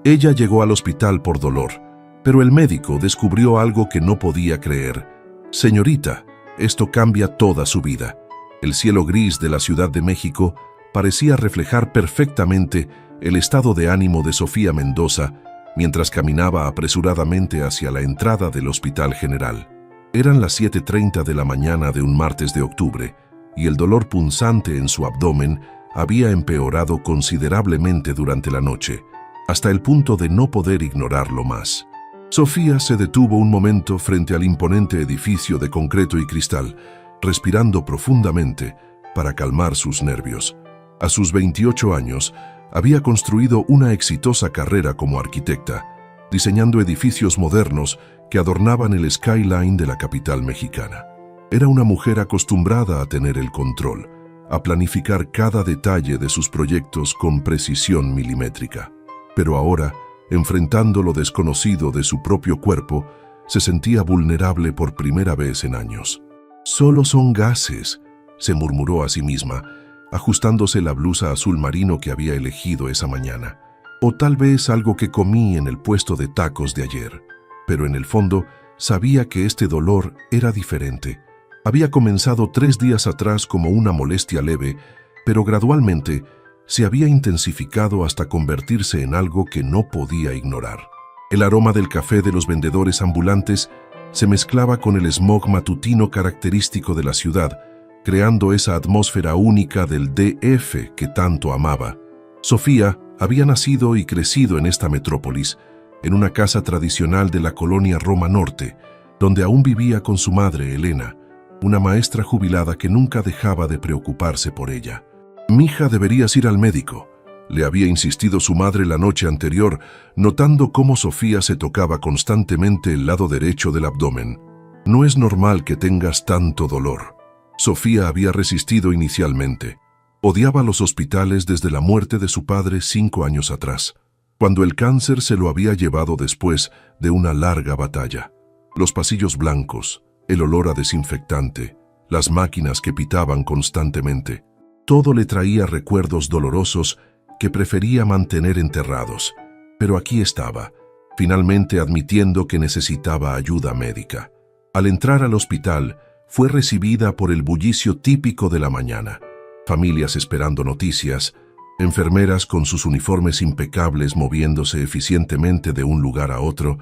Ella llegó al hospital por dolor, pero el médico descubrió algo que no podía creer. Señorita, esto cambia toda su vida. El cielo gris de la Ciudad de México parecía reflejar perfectamente el estado de ánimo de Sofía Mendoza mientras caminaba apresuradamente hacia la entrada del Hospital General. Eran las 7:30 de la mañana de un martes de octubre y el dolor punzante en su abdomen había empeorado considerablemente durante la noche, hasta el punto de no poder ignorarlo más. Sofía se detuvo un momento frente al imponente edificio de concreto y cristal, respirando profundamente para calmar sus nervios. A sus 28 años, había construido una exitosa carrera como arquitecta, diseñando edificios modernos que adornaban el skyline de la capital mexicana. Era una mujer acostumbrada a tener el control, a planificar cada detalle de sus proyectos con precisión milimétrica. Pero ahora, enfrentando lo desconocido de su propio cuerpo, se sentía vulnerable por primera vez en años. «Solo son gases», se murmuró a sí misma, ajustándose la blusa azul marino que había elegido esa mañana. «O tal vez algo que comí en el puesto de tacos de ayer». Pero en el fondo, sabía que este dolor era diferente. Había comenzado 3 días atrás como una molestia leve, pero gradualmente se había intensificado hasta convertirse en algo que no podía ignorar. El aroma del café de los vendedores ambulantes se mezclaba con el smog matutino característico de la ciudad, creando esa atmósfera única del DF que tanto amaba. Sofía había nacido y crecido en esta metrópolis, en una casa tradicional de la colonia Roma Norte, donde aún vivía con su madre, Elena, una maestra jubilada que nunca dejaba de preocuparse por ella. «Mija, deberías ir al médico», le había insistido su madre la noche anterior, notando cómo Sofía se tocaba constantemente el lado derecho del abdomen. «No es normal que tengas tanto dolor». Sofía había resistido inicialmente. Odiaba los hospitales desde la muerte de su padre 5 años atrás, cuando el cáncer se lo había llevado después de una larga batalla. Los pasillos blancos, el olor a desinfectante, las máquinas que pitaban constantemente, todo le traía recuerdos dolorosos que prefería mantener enterrados. Pero aquí estaba, finalmente admitiendo que necesitaba ayuda médica. Al entrar al hospital, fue recibida por el bullicio típico de la mañana. Familias esperando noticias, enfermeras con sus uniformes impecables moviéndose eficientemente de un lugar a otro,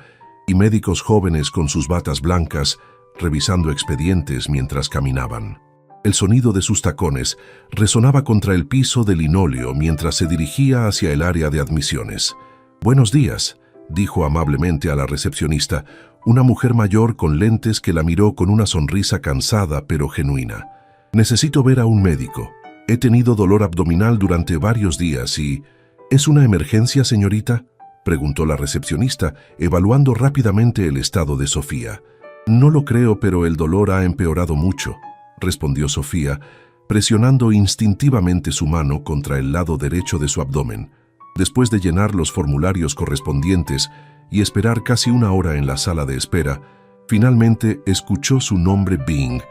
y médicos jóvenes con sus batas blancas revisando expedientes mientras caminaban. El sonido de sus tacones resonaba contra el piso de linóleo mientras se dirigía hacia el área de admisiones. «Buenos días», dijo amablemente a la recepcionista, una mujer mayor con lentes que la miró con una sonrisa cansada pero genuina. «Necesito ver a un médico. He tenido dolor abdominal durante varios días y...» «¿Es una emergencia, señorita?», preguntó la recepcionista, evaluando rápidamente el estado de Sofía. «No lo creo, pero el dolor ha empeorado mucho», respondió Sofía, presionando instintivamente su mano contra el lado derecho de su abdomen. Después de llenar los formularios correspondientes y esperar casi 1 hora en la sala de espera, finalmente escuchó su nombre Bing,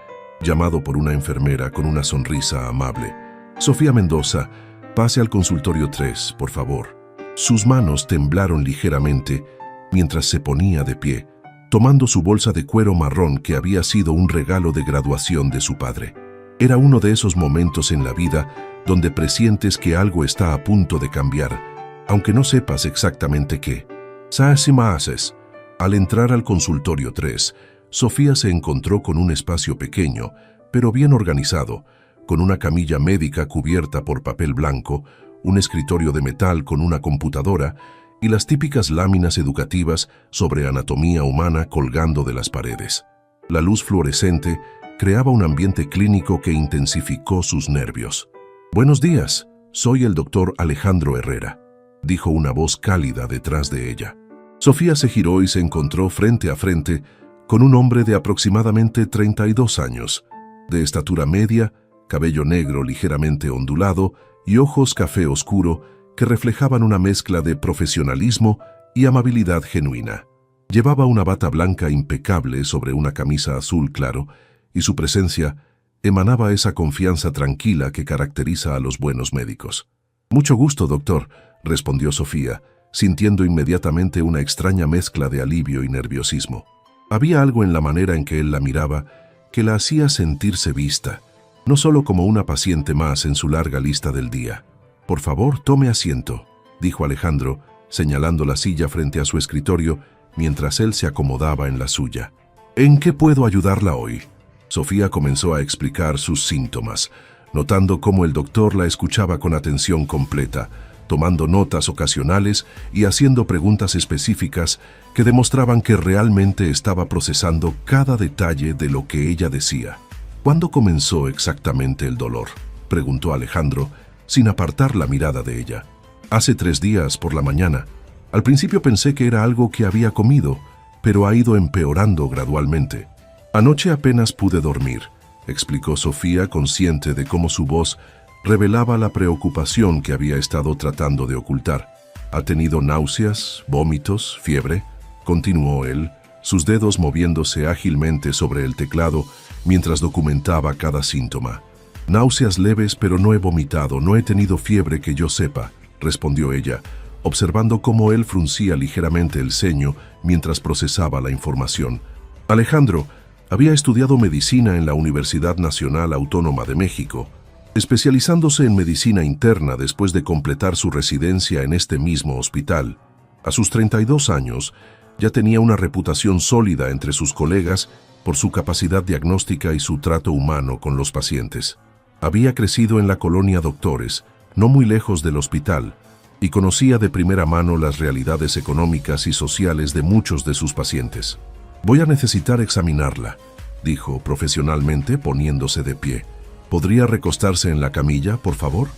llamado por una enfermera con una sonrisa amable. «Sofía Mendoza, pase al consultorio 3, por favor». Sus manos temblaron ligeramente mientras se ponía de pie, tomando su bolsa de cuero marrón que había sido un regalo de graduación de su padre. Era uno de esos momentos en la vida donde presientes que algo está a punto de cambiar, aunque no sepas exactamente qué. «Saesimases». Al entrar al consultorio 3, Sofía se encontró con un espacio pequeño, pero bien organizado, con una camilla médica cubierta por papel blanco, un escritorio de metal con una computadora y las típicas láminas educativas sobre anatomía humana colgando de las paredes. La luz fluorescente creaba un ambiente clínico que intensificó sus nervios. «Buenos días, soy el doctor Alejandro Herrera», dijo una voz cálida detrás de ella. Sofía se giró y se encontró frente a frente con un hombre de aproximadamente 32 años, de estatura media, cabello negro ligeramente ondulado y ojos café oscuro que reflejaban una mezcla de profesionalismo y amabilidad genuina. Llevaba una bata blanca impecable sobre una camisa azul claro, y su presencia emanaba esa confianza tranquila que caracteriza a los buenos médicos. «Mucho gusto, doctor», respondió Sofía, sintiendo inmediatamente una extraña mezcla de alivio y nerviosismo. Había algo en la manera en que él la miraba que la hacía sentirse vista, no solo como una paciente más en su larga lista del día. «Por favor, tome asiento», dijo Alejandro, señalando la silla frente a su escritorio mientras él se acomodaba en la suya. «¿En qué puedo ayudarla hoy?». Sofía comenzó a explicar sus síntomas, notando cómo el doctor la escuchaba con atención completa, tomando notas ocasionales y haciendo preguntas específicas que demostraban que realmente estaba procesando cada detalle de lo que ella decía. «¿Cuándo comenzó exactamente el dolor?», preguntó Alejandro, sin apartar la mirada de ella. «Hace 3 días por la mañana. Al principio pensé que era algo que había comido, pero ha ido empeorando gradualmente. Anoche apenas pude dormir», explicó Sofía, consciente de cómo su voz revelaba la preocupación que había estado tratando de ocultar. «¿Ha tenido náuseas, vómitos, fiebre?», continuó él, sus dedos moviéndose ágilmente sobre el teclado mientras documentaba cada síntoma. «Náuseas leves, pero no he vomitado, no he tenido fiebre que yo sepa», respondió ella, observando cómo él fruncía ligeramente el ceño mientras procesaba la información. Alejandro había estudiado medicina en la Universidad Nacional Autónoma de México, especializándose en medicina interna después de completar su residencia en este mismo hospital. A sus 32 años, ya tenía una reputación sólida entre sus colegas por su capacidad diagnóstica y su trato humano con los pacientes. Había crecido en la colonia Doctores, no muy lejos del hospital, y conocía de primera mano las realidades económicas y sociales de muchos de sus pacientes. «Voy a necesitar examinarla», dijo profesionalmente poniéndose de pie. «¿Podría recostarse en la camilla, por favor?».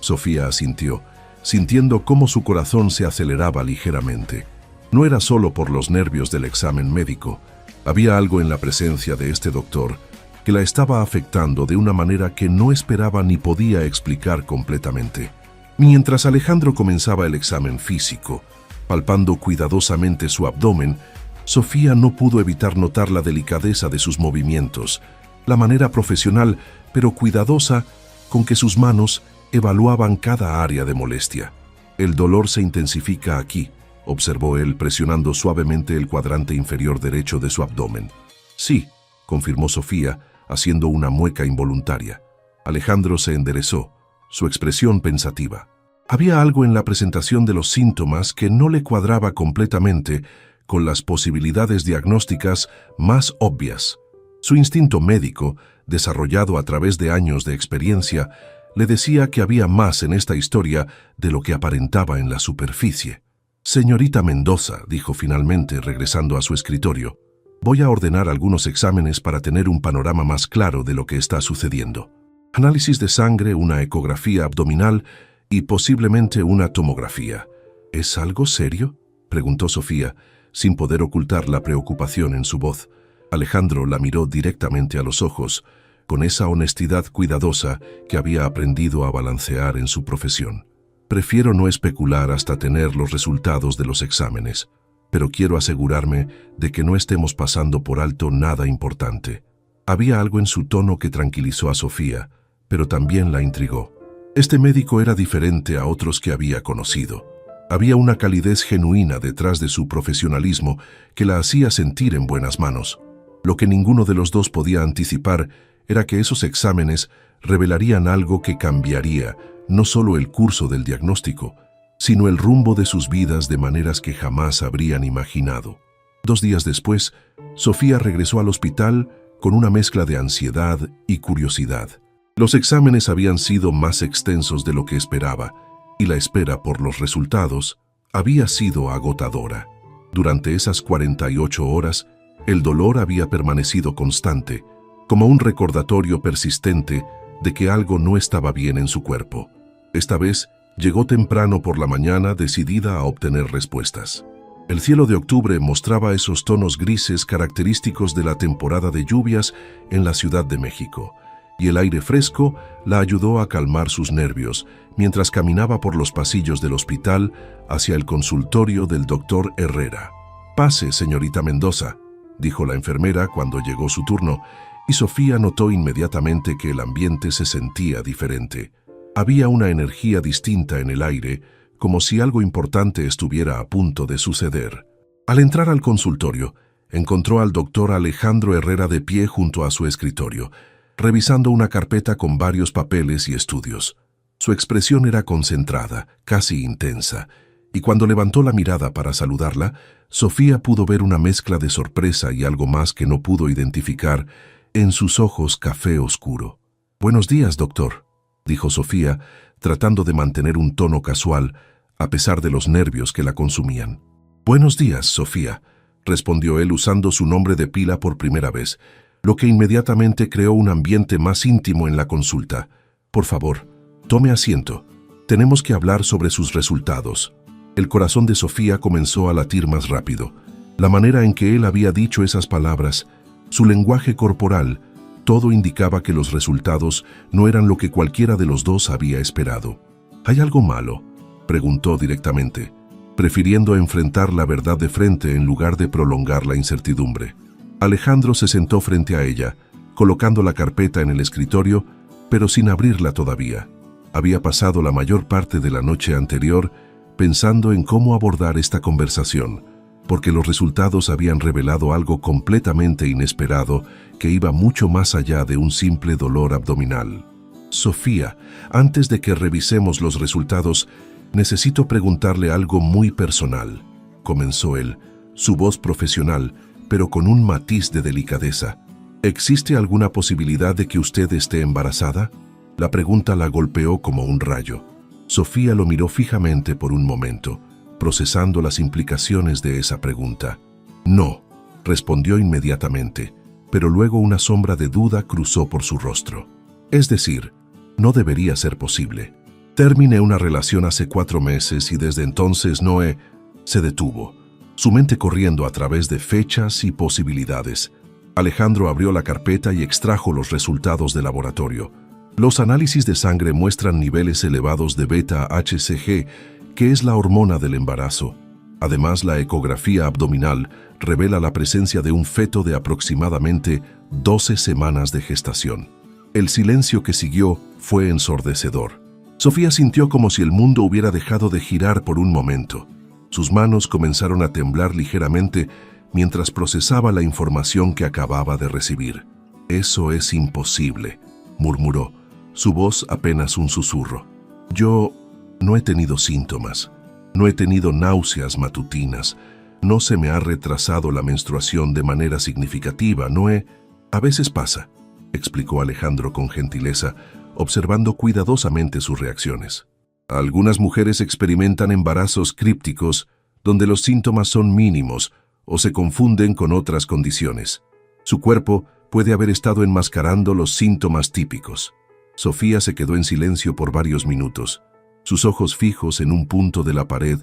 Sofía asintió, sintiendo cómo su corazón se aceleraba ligeramente. No era solo por los nervios del examen médico. Había algo en la presencia de este doctor que la estaba afectando de una manera que no esperaba ni podía explicar completamente. Mientras Alejandro comenzaba el examen físico, palpando cuidadosamente su abdomen, Sofía no pudo evitar notar la delicadeza de sus movimientos, la manera profesional pero cuidadosa con que sus manos evaluaban cada área de molestia. «El dolor se intensifica aquí», observó él presionando suavemente el cuadrante inferior derecho de su abdomen. «Sí», confirmó Sofía, haciendo una mueca involuntaria. Alejandro se enderezó, su expresión pensativa. Había algo en la presentación de los síntomas que no le cuadraba completamente con las posibilidades diagnósticas más obvias. Su instinto médico, desarrollado a través de años de experiencia, le decía que había más en esta historia de lo que aparentaba en la superficie. «Señorita Mendoza», dijo finalmente, regresando a su escritorio, «voy a ordenar algunos exámenes para tener un panorama más claro de lo que está sucediendo. Análisis de sangre, una ecografía abdominal y posiblemente una tomografía». «¿Es algo serio?», preguntó Sofía, sin poder ocultar la preocupación en su voz. Alejandro la miró directamente a los ojos, con esa honestidad cuidadosa que había aprendido a balancear en su profesión. «Prefiero no especular hasta tener los resultados de los exámenes, pero quiero asegurarme de que no estemos pasando por alto nada importante». Había algo en su tono que tranquilizó a Sofía, pero también la intrigó. Este médico era diferente a otros que había conocido. Había una calidez genuina detrás de su profesionalismo que la hacía sentir en buenas manos. Lo que ninguno de los dos podía anticipar era que esos exámenes revelarían algo que cambiaría no solo el curso del diagnóstico, sino el rumbo de sus vidas de maneras que jamás habrían imaginado. 2 días después, Sofía regresó al hospital con una mezcla de ansiedad y curiosidad. Los exámenes habían sido más extensos de lo que esperaba, y la espera por los resultados había sido agotadora. Durante esas 48 horas, el dolor había permanecido constante, como un recordatorio persistente de que algo no estaba bien en su cuerpo. Esta vez, llegó temprano por la mañana decidida a obtener respuestas. El cielo de octubre mostraba esos tonos grises característicos de la temporada de lluvias en la Ciudad de México, y el aire fresco la ayudó a calmar sus nervios mientras caminaba por los pasillos del hospital hacia el consultorio del doctor Herrera. «Pase, señorita Mendoza», dijo la enfermera cuando llegó su turno, y Sofía notó inmediatamente que el ambiente se sentía diferente. Había una energía distinta en el aire, como si algo importante estuviera a punto de suceder. Al entrar al consultorio, encontró al doctor Alejandro Herrera de pie junto a su escritorio, revisando una carpeta con varios papeles y estudios. Su expresión era concentrada, casi intensa, y cuando levantó la mirada para saludarla, Sofía pudo ver una mezcla de sorpresa y algo más que no pudo identificar en sus ojos café oscuro. «Buenos días, doctor», dijo Sofía, tratando de mantener un tono casual, a pesar de los nervios que la consumían. «Buenos días, Sofía», respondió él usando su nombre de pila por primera vez, lo que inmediatamente creó un ambiente más íntimo en la consulta. «Por favor, tome asiento. Tenemos que hablar sobre sus resultados». El corazón de Sofía comenzó a latir más rápido. La manera en que él había dicho esas palabras, su lenguaje corporal, todo indicaba que los resultados no eran lo que cualquiera de los dos había esperado. «¿Hay algo malo?», preguntó directamente, prefiriendo enfrentar la verdad de frente en lugar de prolongar la incertidumbre. Alejandro se sentó frente a ella, colocando la carpeta en el escritorio, pero sin abrirla todavía. Había pasado la mayor parte de la noche anterior pensando en cómo abordar esta conversación, porque los resultados habían revelado algo completamente inesperado que iba mucho más allá de un simple dolor abdominal. «Sofía, antes de que revisemos los resultados, necesito preguntarle algo muy personal», comenzó él, su voz profesional, pero con un matiz de delicadeza. «¿Existe alguna posibilidad de que usted esté embarazada?». La pregunta la golpeó como un rayo. Sofía lo miró fijamente por un momento, procesando las implicaciones de esa pregunta. «No», respondió inmediatamente, pero luego una sombra de duda cruzó por su rostro. «Es decir, no debería ser posible. Terminé una relación hace 4 meses y desde entonces no he...». Se detuvo, su mente corriendo a través de fechas y posibilidades. Alejandro abrió la carpeta y extrajo los resultados del laboratorio. Los análisis de sangre muestran niveles elevados de beta-HCG, que es la hormona del embarazo. Además, la ecografía abdominal revela la presencia de un feto de aproximadamente 12 semanas de gestación. El silencio que siguió fue ensordecedor. Sofía sintió como si el mundo hubiera dejado de girar por un momento. Sus manos comenzaron a temblar ligeramente mientras procesaba la información que acababa de recibir. «Eso es imposible», murmuró, su voz apenas un susurro. «Yo no he tenido síntomas, no he tenido náuseas matutinas, no se me ha retrasado la menstruación de manera significativa, no he...». «A veces pasa», explicó Alejandro con gentileza, observando cuidadosamente sus reacciones. «Algunas mujeres experimentan embarazos crípticos donde los síntomas son mínimos o se confunden con otras condiciones. Su cuerpo puede haber estado enmascarando los síntomas típicos». Sofía se quedó en silencio por varios minutos, sus ojos fijos en un punto de la pared,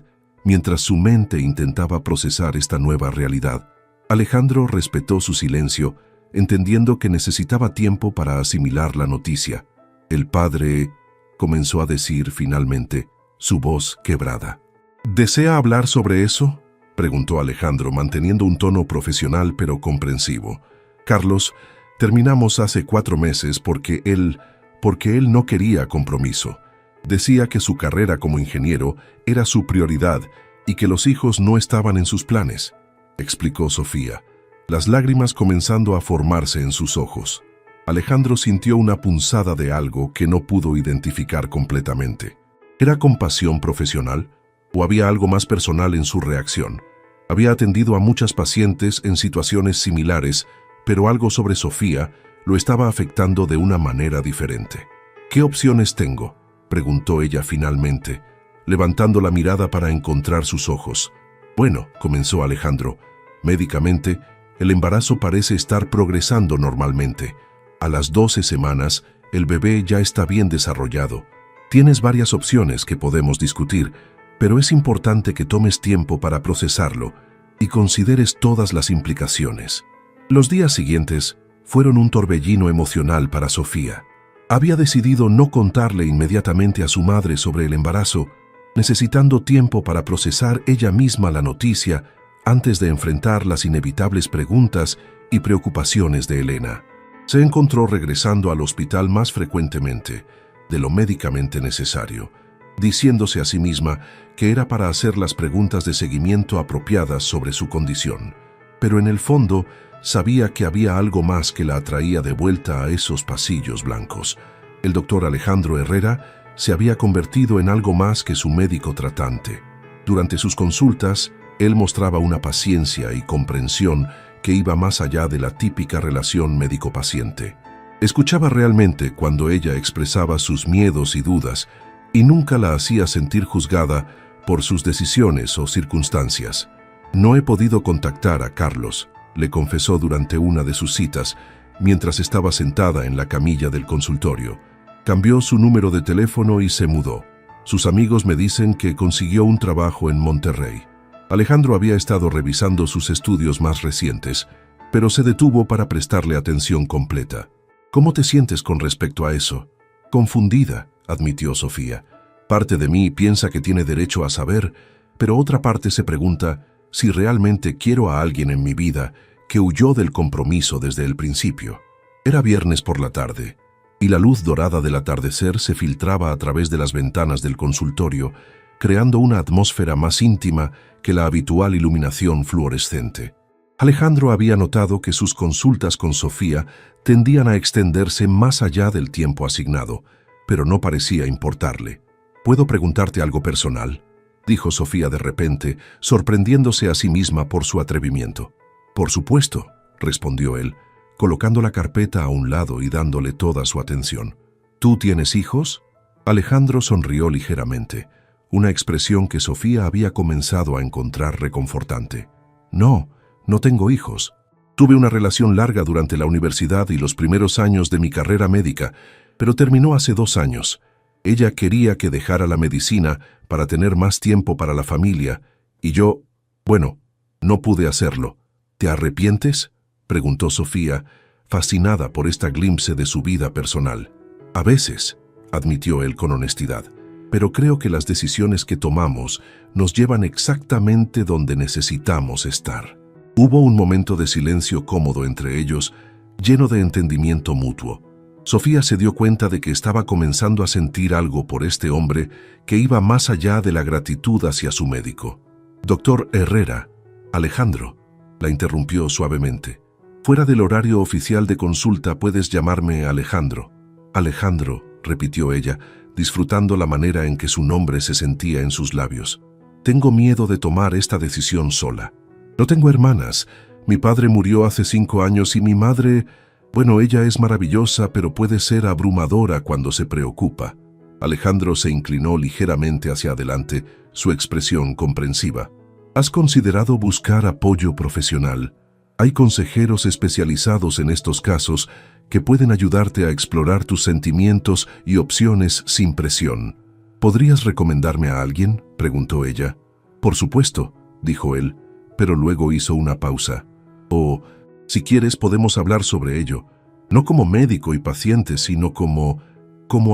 mientras su mente intentaba procesar esta nueva realidad. Alejandro respetó su silencio, entendiendo que necesitaba tiempo para asimilar la noticia. «El padre», comenzó a decir finalmente, su voz quebrada. «¿Desea hablar sobre eso?», preguntó Alejandro, manteniendo un tono profesional pero comprensivo. «Carlos, terminamos hace 4 meses porque él no quería compromiso. Decía que su carrera como ingeniero era su prioridad y que los hijos no estaban en sus planes», explicó Sofía, las lágrimas comenzando a formarse en sus ojos. Alejandro sintió una punzada de algo que no pudo identificar completamente. ¿Era compasión profesional o había algo más personal en su reacción? Había atendido a muchas pacientes en situaciones similares, pero algo sobre Sofía lo estaba afectando de una manera diferente. «¿Qué opciones tengo?», preguntó ella finalmente, levantando la mirada para encontrar sus ojos. «Bueno», comenzó Alejandro, «médicamente, el embarazo parece estar progresando normalmente. A las 12 semanas, el bebé ya está bien desarrollado. Tienes varias opciones que podemos discutir, pero es importante que tomes tiempo para procesarlo y consideres todas las implicaciones». Los días siguientes fueron un torbellino emocional para Sofía. Había decidido no contarle inmediatamente a su madre sobre el embarazo, necesitando tiempo para procesar ella misma la noticia antes de enfrentar las inevitables preguntas y preocupaciones de Elena. Se encontró regresando al hospital más frecuentemente de lo médicamente necesario, diciéndose a sí misma que era para hacer las preguntas de seguimiento apropiadas sobre su condición. Pero en el fondo sabía que había algo más que la atraía de vuelta a esos pasillos blancos. El doctor Alejandro Herrera se había convertido en algo más que su médico tratante. Durante sus consultas, él mostraba una paciencia y comprensión que iba más allá de la típica relación médico-paciente. Escuchaba realmente cuando ella expresaba sus miedos y dudas y nunca la hacía sentir juzgada por sus decisiones o circunstancias. «No he podido contactar a Carlos», le confesó durante una de sus citas, mientras estaba sentada en la camilla del consultorio. Cambió su número de teléfono y se mudó. Sus amigos me dicen que consiguió un trabajo en Monterrey. Alejandro había estado revisando sus estudios más recientes, pero se detuvo para prestarle atención completa. «¿Cómo te sientes con respecto a eso?» «Confundida», admitió Sofía. «Parte de mí piensa que tiene derecho a saber, pero otra parte se pregunta si realmente quiero a alguien en mi vida que huyó del compromiso desde el principio». Era viernes por la tarde, y la luz dorada del atardecer se filtraba a través de las ventanas del consultorio, creando una atmósfera más íntima que la habitual iluminación fluorescente. Alejandro había notado que sus consultas con Sofía tendían a extenderse más allá del tiempo asignado, pero no parecía importarle. «¿Puedo preguntarte algo personal?», dijo Sofía de repente, sorprendiéndose a sí misma por su atrevimiento. «Por supuesto», respondió él, colocando la carpeta a un lado y dándole toda su atención. «¿Tú tienes hijos?». Alejandro sonrió ligeramente, una expresión que Sofía había comenzado a encontrar reconfortante. «No tengo hijos. Tuve una relación larga durante la universidad y los primeros años de mi carrera médica, pero terminó hace 2 años. Ella quería que dejara la medicina para tener más tiempo para la familia, y yo, no pude hacerlo. ¿Te arrepientes?», preguntó Sofía, fascinada por esta glimpse de su vida personal. «A veces», admitió él con honestidad, «pero creo que las decisiones que tomamos nos llevan exactamente donde necesitamos estar». Hubo un momento de silencio cómodo entre ellos, lleno de entendimiento mutuo. Sofía se dio cuenta de que estaba comenzando a sentir algo por este hombre que iba más allá de la gratitud hacia su médico. «Doctor Herrera, Alejandro», la interrumpió suavemente. «Fuera del horario oficial de consulta puedes llamarme Alejandro». «Alejandro», repitió ella, disfrutando la manera en que su nombre se sentía en sus labios. «Tengo miedo de tomar esta decisión sola. No tengo hermanas. Mi padre murió hace 5 años y mi madre, ella es maravillosa, pero puede ser abrumadora cuando se preocupa». Alejandro se inclinó ligeramente hacia adelante, su expresión comprensiva. «¿Has considerado buscar apoyo profesional? Hay consejeros especializados en estos casos que pueden ayudarte a explorar tus sentimientos y opciones sin presión». «¿Podrías recomendarme a alguien?», preguntó ella. «Por supuesto», dijo él, pero luego hizo una pausa. Si quieres podemos hablar sobre ello, no como médico y paciente, sino como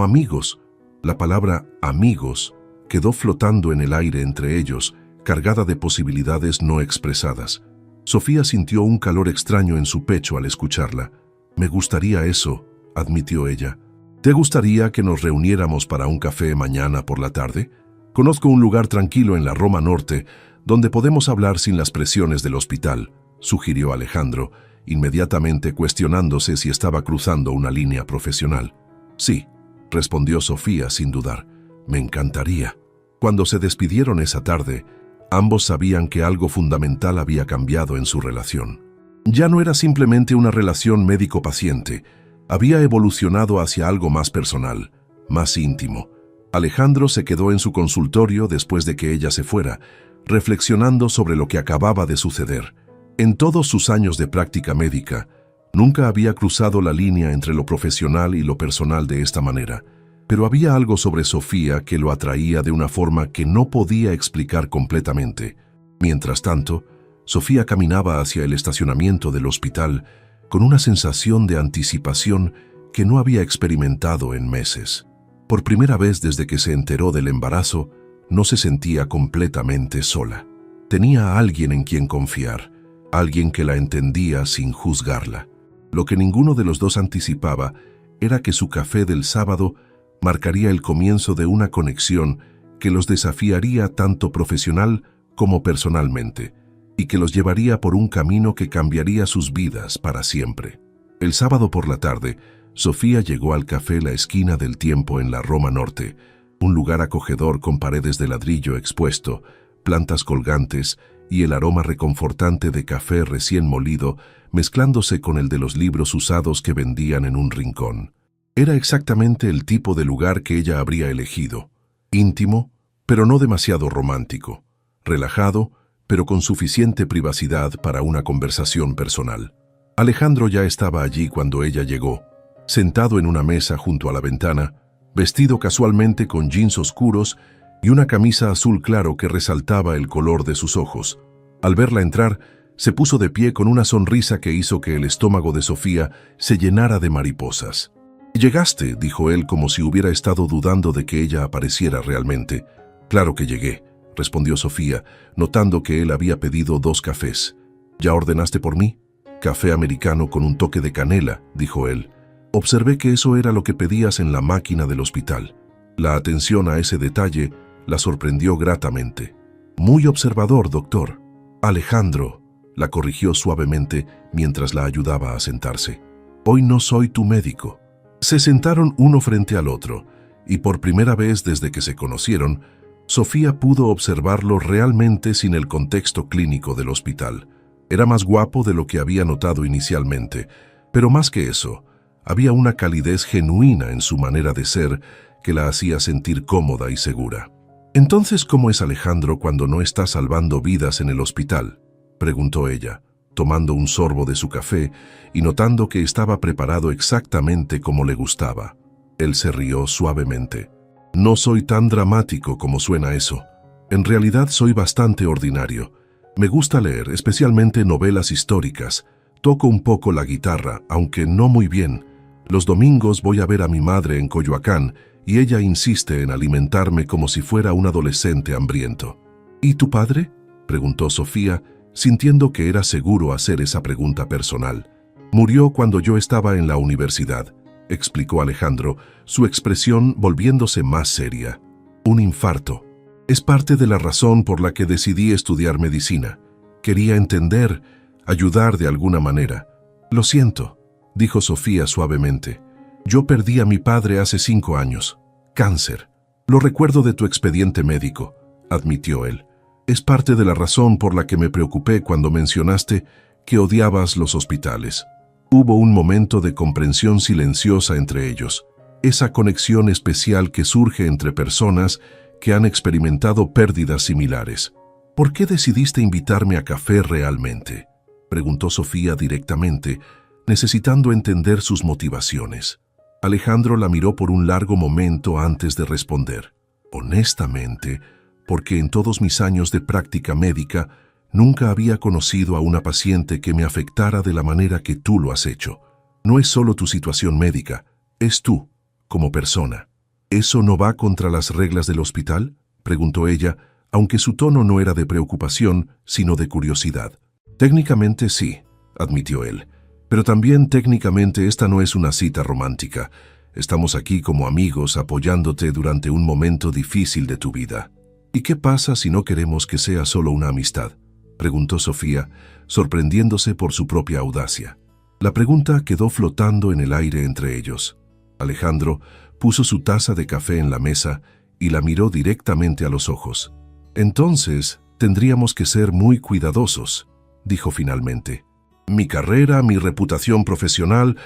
amigos». La palabra «amigos» quedó flotando en el aire entre ellos, cargada de posibilidades no expresadas. Sofía sintió un calor extraño en su pecho al escucharla. «Me gustaría eso», admitió ella. «¿Te gustaría que nos reuniéramos para un café mañana por la tarde? Conozco un lugar tranquilo en la Roma Norte donde podemos hablar sin las presiones del hospital», sugirió Alejandro, inmediatamente cuestionándose si estaba cruzando una línea profesional. «Sí», respondió Sofía sin dudar. «Me encantaría». Cuando se despidieron esa tarde, ambos sabían que algo fundamental había cambiado en su relación. Ya no era simplemente una relación médico-paciente, había evolucionado hacia algo más personal, más íntimo. Alejandro se quedó en su consultorio después de que ella se fuera, reflexionando sobre lo que acababa de suceder. En todos sus años de práctica médica, nunca había cruzado la línea entre lo profesional y lo personal de esta manera, pero había algo sobre Sofía que lo atraía de una forma que no podía explicar completamente. Mientras tanto, Sofía caminaba hacia el estacionamiento del hospital con una sensación de anticipación que no había experimentado en meses. Por primera vez desde que se enteró del embarazo, no se sentía completamente sola. Tenía a alguien en quien confiar, alguien que la entendía sin juzgarla. Lo que ninguno de los dos anticipaba era que su café del sábado marcaría el comienzo de una conexión que los desafiaría tanto profesional como personalmente, y que los llevaría por un camino que cambiaría sus vidas para siempre. El sábado por la tarde, Sofía llegó al café La Esquina del Tiempo en la Roma Norte, un lugar acogedor con paredes de ladrillo expuesto, plantas colgantes y el aroma reconfortante de café recién molido mezclándose con el de los libros usados que vendían en un rincón. Era exactamente el tipo de lugar que ella habría elegido, íntimo, pero no demasiado romántico, relajado, pero con suficiente privacidad para una conversación personal. Alejandro ya estaba allí cuando ella llegó, sentado en una mesa junto a la ventana, vestido casualmente con jeans oscuros y una camisa azul claro que resaltaba el color de sus ojos. Al verla entrar, se puso de pie con una sonrisa que hizo que el estómago de Sofía se llenara de mariposas. «Llegaste», dijo él como si hubiera estado dudando de que ella apareciera realmente. «Claro que llegué», respondió Sofía, notando que él había pedido 2 cafés. «¿Ya ordenaste por mí?» «Café americano con un toque de canela», dijo él. «Observé que eso era lo que pedías en la máquina del hospital». La atención a ese detalle la sorprendió gratamente. «Muy observador, doctor». «Alejandro», la corrigió suavemente mientras la ayudaba a sentarse. «Hoy no soy tu médico». Se sentaron uno frente al otro, y por primera vez desde que se conocieron, Sofía pudo observarlo realmente sin el contexto clínico del hospital. Era más guapo de lo que había notado inicialmente, pero más que eso, había una calidez genuina en su manera de ser que la hacía sentir cómoda y segura. «Entonces, ¿cómo es Alejandro cuando no está salvando vidas en el hospital?», preguntó ella, tomando un sorbo de su café y notando que estaba preparado exactamente como le gustaba. Él se rió suavemente. «No soy tan dramático como suena eso. En realidad soy bastante ordinario. Me gusta leer, especialmente novelas históricas. Toco un poco la guitarra, aunque no muy bien. Los domingos voy a ver a mi madre en Coyoacán y ella insiste en alimentarme como si fuera un adolescente hambriento». «¿Y tu padre?», preguntó Sofía, sintiendo que era seguro hacer esa pregunta personal. «Murió cuando yo estaba en la universidad», explicó Alejandro, su expresión volviéndose más seria. «Un infarto. Es parte de la razón por la que decidí estudiar medicina. Quería entender, ayudar de alguna manera». «Lo siento», dijo Sofía suavemente. «Yo perdí a mi padre hace 5 años. Cáncer. Lo recuerdo de tu expediente médico», admitió él. «Es parte de la razón por la que me preocupé cuando mencionaste que odiabas los hospitales». Hubo un momento de comprensión silenciosa entre ellos, esa conexión especial que surge entre personas que han experimentado pérdidas similares. «¿Por qué decidiste invitarme a café realmente?», preguntó Sofía directamente, necesitando entender sus motivaciones. Alejandro la miró por un largo momento antes de responder. «Honestamente, porque en todos mis años de práctica médica nunca había conocido a una paciente que me afectara de la manera que tú lo has hecho. No es solo tu situación médica, es tú, como persona». «¿Eso no va contra las reglas del hospital?», preguntó ella, aunque su tono no era de preocupación, sino de curiosidad. «Técnicamente sí», admitió él, «pero también técnicamente esta no es una cita romántica. Estamos aquí como amigos apoyándote durante un momento difícil de tu vida». «¿Y qué pasa si no queremos que sea solo una amistad?», preguntó Sofía, sorprendiéndose por su propia audacia. La pregunta quedó flotando en el aire entre ellos. Alejandro puso su taza de café en la mesa y la miró directamente a los ojos. «Entonces, tendríamos que ser muy cuidadosos», dijo finalmente. «Mi carrera, mi reputación profesional,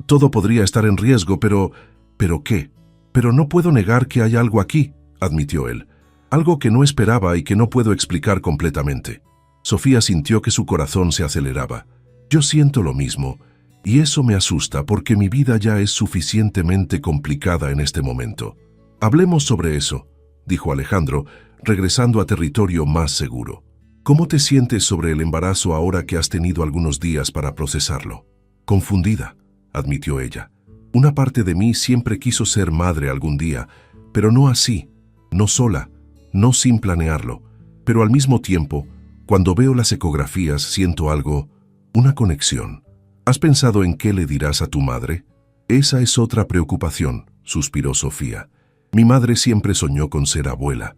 todo podría estar en riesgo, pero... ¿Pero qué? Pero no puedo negar que hay algo aquí», admitió él. «Algo que no esperaba y que no puedo explicar completamente». Sofía sintió que su corazón se aceleraba. «Yo siento lo mismo, y eso me asusta porque mi vida ya es suficientemente complicada en este momento». «Hablemos sobre eso», dijo Alejandro, regresando a territorio más seguro. «¿Cómo te sientes sobre el embarazo ahora que has tenido algunos días para procesarlo?» «Confundida», admitió ella. «Una parte de mí siempre quiso ser madre algún día, pero no así, no sola, no sin planearlo. Pero al mismo tiempo, cuando veo las ecografías siento algo, una conexión. ¿Has pensado en qué le dirás a tu madre?». «Esa es otra preocupación», suspiró Sofía. «Mi madre siempre soñó con ser abuela,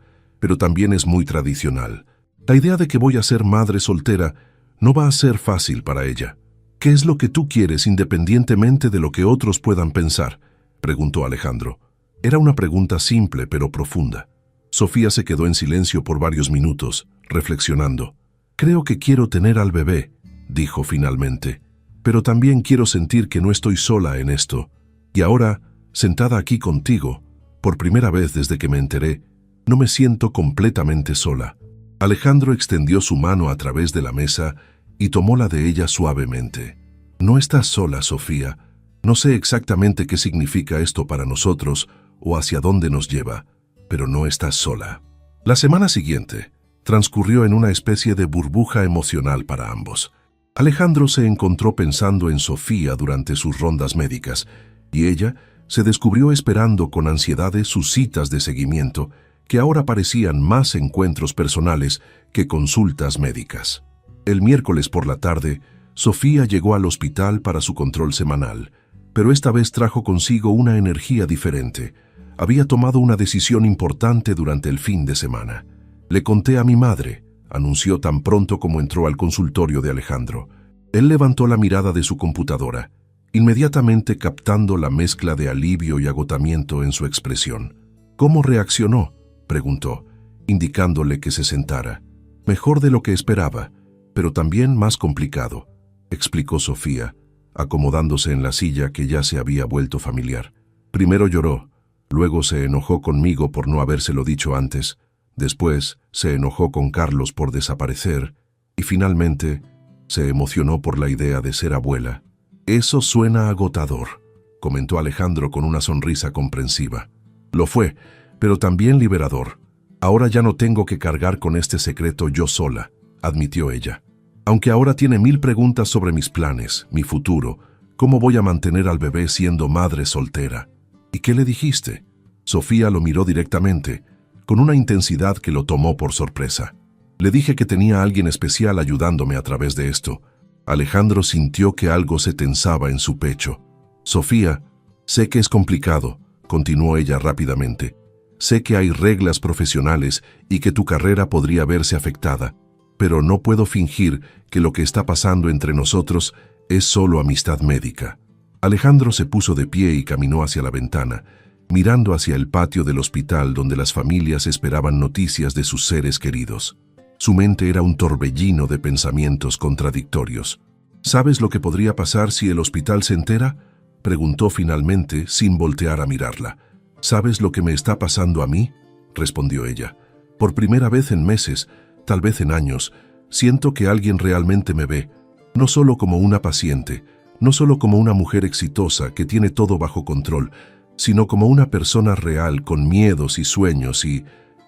pero también es muy tradicional. La idea de que voy a ser madre soltera no va a ser fácil para ella. ¿Qué es lo que tú quieres independientemente de lo que otros puedan pensar?, preguntó Alejandro. Era una pregunta simple pero profunda. Sofía se quedó en silencio por varios minutos, reflexionando. Creo que quiero tener al bebé, dijo finalmente, pero también quiero sentir que no estoy sola en esto. Y ahora, sentada aquí contigo, por primera vez desde que me enteré, no me siento completamente sola. Alejandro extendió su mano a través de la mesa y tomó la de ella suavemente. No estás sola, Sofía. No sé exactamente qué significa esto para nosotros o hacia dónde nos lleva, pero no estás sola. La semana siguiente transcurrió en una especie de burbuja emocional para ambos. Alejandro se encontró pensando en Sofía durante sus rondas médicas y ella se descubrió esperando con ansiedad sus citas de seguimiento, que ahora parecían más encuentros personales que consultas médicas. El miércoles por la tarde, Sofía llegó al hospital para su control semanal, pero esta vez trajo consigo una energía diferente. Había tomado una decisión importante durante el fin de semana. Le conté a mi madre, anunció tan pronto como entró al consultorio de Alejandro. Él levantó la mirada de su computadora, inmediatamente captando la mezcla de alivio y agotamiento en su expresión. ¿Cómo reaccionó?, preguntó, indicándole que se sentara. Mejor de lo que esperaba, pero también más complicado, explicó Sofía, acomodándose en la silla que ya se había vuelto familiar. Primero lloró, luego se enojó conmigo por no habérselo dicho antes, después se enojó con Carlos por desaparecer y finalmente se emocionó por la idea de ser abuela. Eso suena agotador, comentó Alejandro con una sonrisa comprensiva. Lo fue, pero también liberador. Ahora ya no tengo que cargar con este secreto yo sola, admitió ella. Aunque ahora tiene 1000 preguntas sobre mis planes, mi futuro, cómo voy a mantener al bebé siendo madre soltera. ¿Y qué le dijiste? Sofía lo miró directamente, con una intensidad que lo tomó por sorpresa. Le dije que tenía a alguien especial ayudándome a través de esto. Alejandro sintió que algo se tensaba en su pecho. Sofía, sé que es complicado, continuó ella rápidamente. Sé que hay reglas profesionales y que tu carrera podría verse afectada, pero no puedo fingir que lo que está pasando entre nosotros es solo amistad médica. Alejandro se puso de pie y caminó hacia la ventana, mirando hacia el patio del hospital donde las familias esperaban noticias de sus seres queridos. Su mente era un torbellino de pensamientos contradictorios. ¿Sabes lo que podría pasar si el hospital se entera?, preguntó finalmente sin voltear a mirarla. ¿Sabes lo que me está pasando a mí?, respondió ella. Por primera vez en meses, tal vez en años, siento que alguien realmente me ve, no solo como una paciente, no solo como una mujer exitosa que tiene todo bajo control, sino como una persona real con miedos y sueños y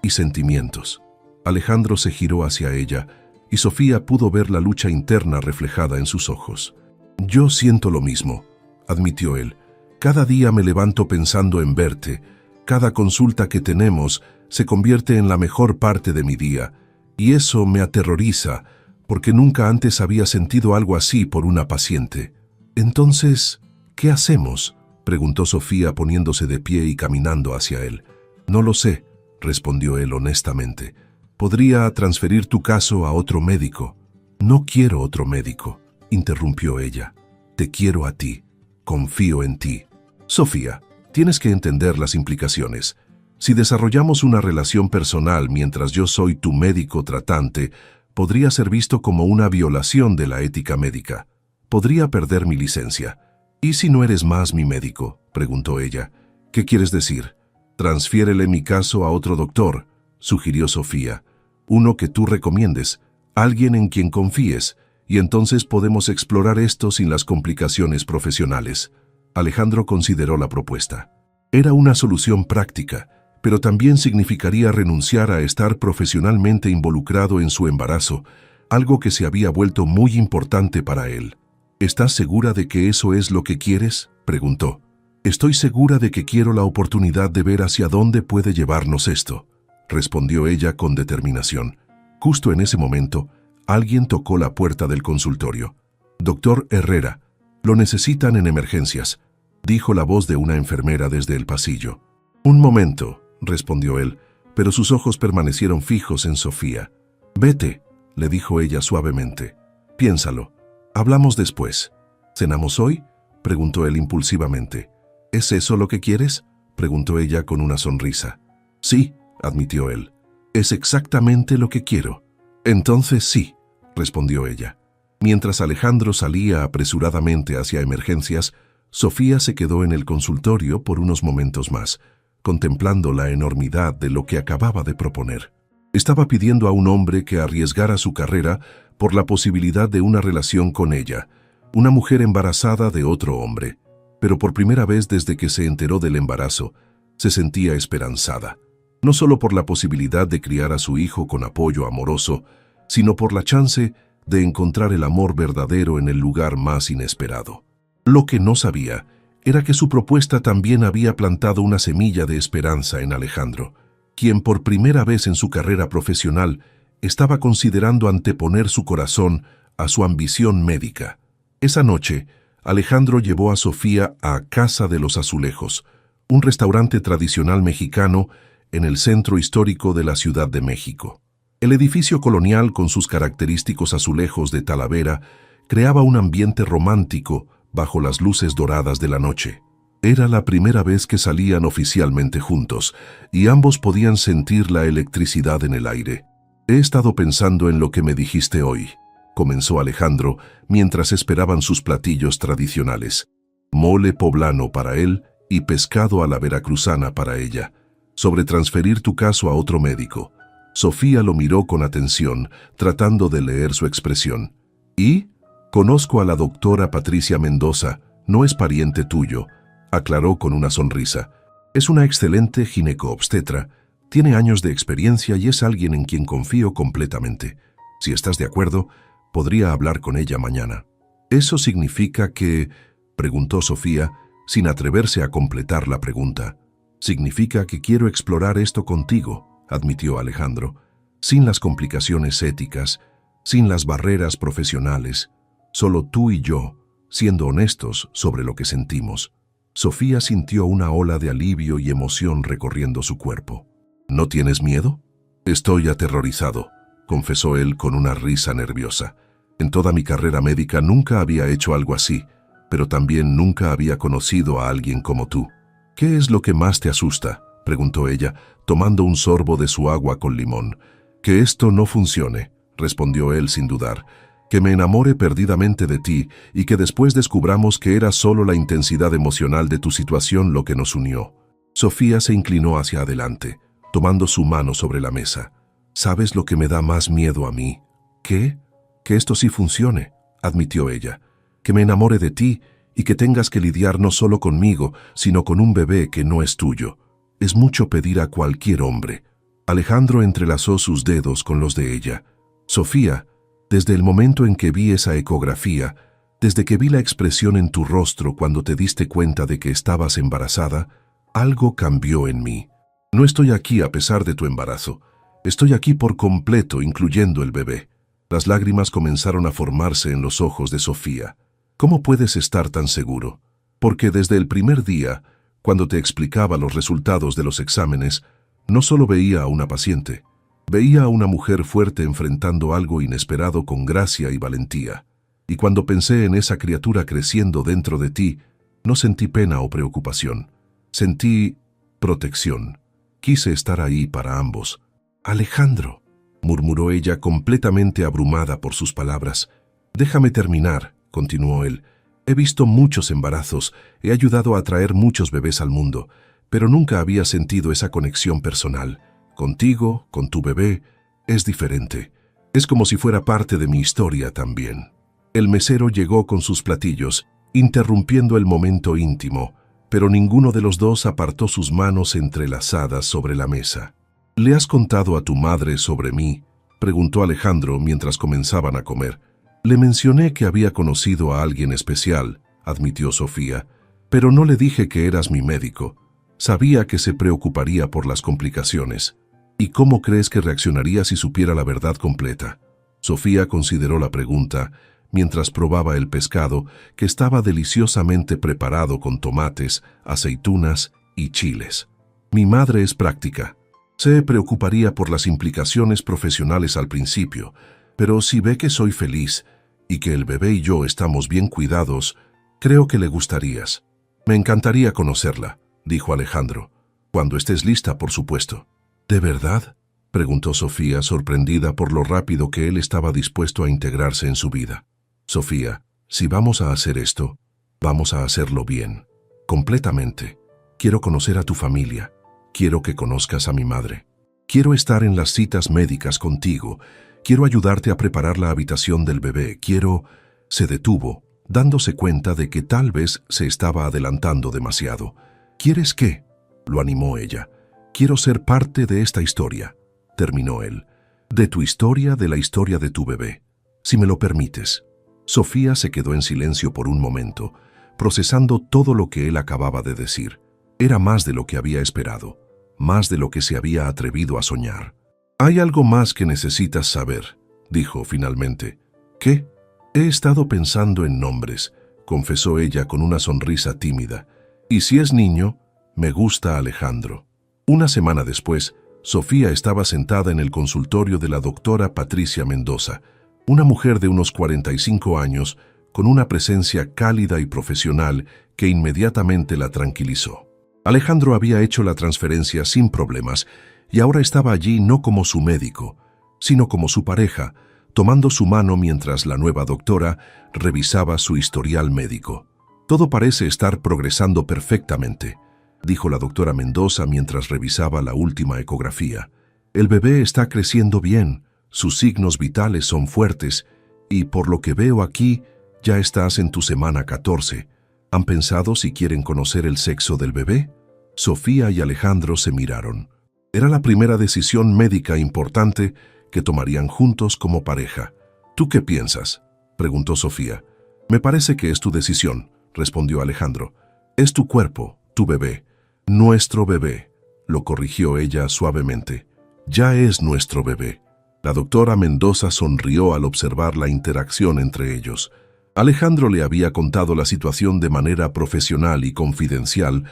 sentimientos. Alejandro se giró hacia ella y Sofía pudo ver la lucha interna reflejada en sus ojos. Yo siento lo mismo, admitió él. Cada día me levanto pensando en verte. Cada consulta que tenemos se convierte en la mejor parte de mi día, y eso me aterroriza, porque nunca antes había sentido algo así por una paciente. Entonces, ¿qué hacemos?, preguntó Sofía poniéndose de pie y caminando hacia él. No lo sé, respondió él honestamente. Podría transferir tu caso a otro médico. No quiero otro médico, interrumpió ella. Te quiero a ti. Confío en ti. Sofía, tienes que entender las implicaciones. Si desarrollamos una relación personal mientras yo soy tu médico tratante, podría ser visto como una violación de la ética médica. Podría perder mi licencia. ¿Y si no eres más mi médico?, preguntó ella. ¿Qué quieres decir? Transfiérele mi caso a otro doctor, sugirió Sofía. Uno que tú recomiendes, alguien en quien confíes, y entonces podemos explorar esto sin las complicaciones profesionales. Alejandro consideró la propuesta. Era una solución práctica, pero también significaría renunciar a estar profesionalmente involucrado en su embarazo, algo que se había vuelto muy importante para él. ¿Estás segura de que eso es lo que quieres?, preguntó. Estoy segura de que quiero la oportunidad de ver hacia dónde puede llevarnos esto, respondió ella con determinación. Justo en ese momento, alguien tocó la puerta del consultorio. Doctor Herrera, lo necesitan en emergencias, dijo la voz de una enfermera desde el pasillo. Un momento, respondió él, pero sus ojos permanecieron fijos en Sofía. «Vete», le dijo ella suavemente. «Piénsalo. Hablamos después». «¿Cenamos hoy?», preguntó él impulsivamente. «¿Es eso lo que quieres?», preguntó ella con una sonrisa. «Sí», admitió él. «Es exactamente lo que quiero». «Entonces sí», respondió ella. Mientras Alejandro salía apresuradamente hacia emergencias, Sofía se quedó en el consultorio por unos momentos más, contemplando la enormidad de lo que acababa de proponer. Estaba pidiendo a un hombre que arriesgara su carrera por la posibilidad de una relación con ella, una mujer embarazada de otro hombre. Pero por primera vez desde que se enteró del embarazo, se sentía esperanzada, no solo por la posibilidad de criar a su hijo con apoyo amoroso, sino por la chance de encontrar el amor verdadero en el lugar más inesperado. Lo que no sabía era que su propuesta también había plantado una semilla de esperanza en Alejandro, quien por primera vez en su carrera profesional estaba considerando anteponer su corazón a su ambición médica. Esa noche, Alejandro llevó a Sofía a Casa de los Azulejos, un restaurante tradicional mexicano en el centro histórico de la Ciudad de México. El edificio colonial, con sus característicos azulejos de Talavera, creaba un ambiente romántico bajo las luces doradas de la noche. Era la primera vez que salían oficialmente juntos, y ambos podían sentir la electricidad en el aire. «He estado pensando en lo que me dijiste hoy», comenzó Alejandro mientras esperaban sus platillos tradicionales. Mole poblano para él y pescado a la veracruzana para ella, sobre transferir tu caso a otro médico. Sofía lo miró con atención, tratando de leer su expresión. «¿Y? Conozco a la doctora Patricia Mendoza, no es pariente tuyo», aclaró con una sonrisa. «Es una excelente gineco-obstetra, tiene años de experiencia y es alguien en quien confío completamente. Si estás de acuerdo, podría hablar con ella mañana». «¿Eso significa que...?», preguntó Sofía, sin atreverse a completar la pregunta. «Significa que quiero explorar esto contigo», admitió Alejandro, «sin las complicaciones éticas, sin las barreras profesionales, solo tú y yo, siendo honestos sobre lo que sentimos». Sofía sintió una ola de alivio y emoción recorriendo su cuerpo. «¿No tienes miedo?». «Estoy aterrorizado», confesó él con una risa nerviosa. «En toda mi carrera médica nunca había hecho algo así, pero también nunca había conocido a alguien como tú». «¿Qué es lo que más te asusta?», preguntó ella, tomando un sorbo de su agua con limón. «Que esto no funcione», respondió él sin dudar. «Que me enamore perdidamente de ti y que después descubramos que era solo la intensidad emocional de tu situación lo que nos unió». Sofía se inclinó hacia adelante, tomando su mano sobre la mesa. «¿Sabes lo que me da más miedo a mí?». «¿Qué?». «Que esto sí funcione», admitió ella. «Que me enamore de ti y que tengas que lidiar no solo conmigo, sino con un bebé que no es tuyo. Es mucho pedir a cualquier hombre». Alejandro entrelazó sus dedos con los de ella. «Sofía, desde el momento en que vi esa ecografía, desde que vi la expresión en tu rostro cuando te diste cuenta de que estabas embarazada, algo cambió en mí. No estoy aquí a pesar de tu embarazo. Estoy aquí por completo, incluyendo el bebé». Las lágrimas comenzaron a formarse en los ojos de Sofía. «¿Cómo puedes estar tan seguro?». «Porque desde el primer día, cuando te explicaba los resultados de los exámenes, no solo veía a una paciente, veía a una mujer fuerte enfrentando algo inesperado con gracia y valentía. Y cuando pensé en esa criatura creciendo dentro de ti, no sentí pena o preocupación. Sentí protección. Quise estar ahí para ambos». «Alejandro», murmuró ella completamente abrumada por sus palabras. «Déjame terminar», continuó él. «He visto muchos embarazos, he ayudado a traer muchos bebés al mundo, pero nunca había sentido esa conexión personal. Contigo, con tu bebé, es diferente. Es como si fuera parte de mi historia también». El mesero llegó con sus platillos, interrumpiendo el momento íntimo, pero ninguno de los dos apartó sus manos entrelazadas sobre la mesa. «¿Le has contado a tu madre sobre mí?», preguntó Alejandro mientras comenzaban a comer. «Le mencioné que había conocido a alguien especial», admitió Sofía, «pero no le dije que eras mi médico. Sabía que se preocuparía por las complicaciones». «¿Y cómo crees que reaccionaría si supiera la verdad completa?». Sofía consideró la pregunta mientras probaba el pescado, que estaba deliciosamente preparado con tomates, aceitunas y chiles. «Mi madre es práctica», Se preocuparía por las implicaciones profesionales al principio, pero si ve que soy feliz y que el bebé y yo estamos bien cuidados, creo que le gustarías. Me encantaría conocerla, dijo Alejandro. Cuando estés lista, por supuesto. ¿De verdad?, preguntó Sofía, sorprendida por lo rápido que él estaba dispuesto a integrarse en su vida. Sofía, si vamos a hacer esto, vamos a hacerlo bien, completamente. Quiero conocer a tu familia. Quiero que conozcas a mi madre. Quiero estar en las citas médicas contigo. Quiero ayudarte a preparar la habitación del bebé. Quiero... Se detuvo, dándose cuenta de que tal vez se estaba adelantando demasiado. ¿Quieres qué?, lo animó ella. Quiero ser parte de esta historia, terminó él. De tu historia, de la historia de tu bebé. Si me lo permites. Sofía se quedó en silencio por un momento, procesando todo lo que él acababa de decir. Era más de lo que había esperado, más de lo que se había atrevido a soñar. «Hay algo más que necesitas saber», dijo finalmente. «¿Qué?» «He estado pensando en nombres», confesó ella con una sonrisa tímida. «Y si es niño, me gusta Alejandro». Una semana después, Sofía estaba sentada en el consultorio de la doctora Patricia Mendoza, una mujer de unos 45 años, con una presencia cálida y profesional que inmediatamente la tranquilizó. Alejandro había hecho la transferencia sin problemas y ahora estaba allí no como su médico, sino como su pareja, tomando su mano mientras la nueva doctora revisaba su historial médico. «Todo parece estar progresando perfectamente», dijo la doctora Mendoza mientras revisaba la última ecografía. «El bebé está creciendo bien, sus signos vitales son fuertes y, por lo que veo aquí, ya estás en tu semana 14. ¿Han pensado si quieren conocer el sexo del bebé?» Sofía y Alejandro se miraron. Era la primera decisión médica importante que tomarían juntos como pareja. «¿Tú qué piensas?», preguntó Sofía. «Me parece que es tu decisión», respondió Alejandro. «Es tu cuerpo, tu bebé». «Nuestro bebé», lo corrigió ella suavemente. «Ya es nuestro bebé». La doctora Mendoza sonrió al observar la interacción entre ellos. Alejandro le había contado la situación de manera profesional y confidencial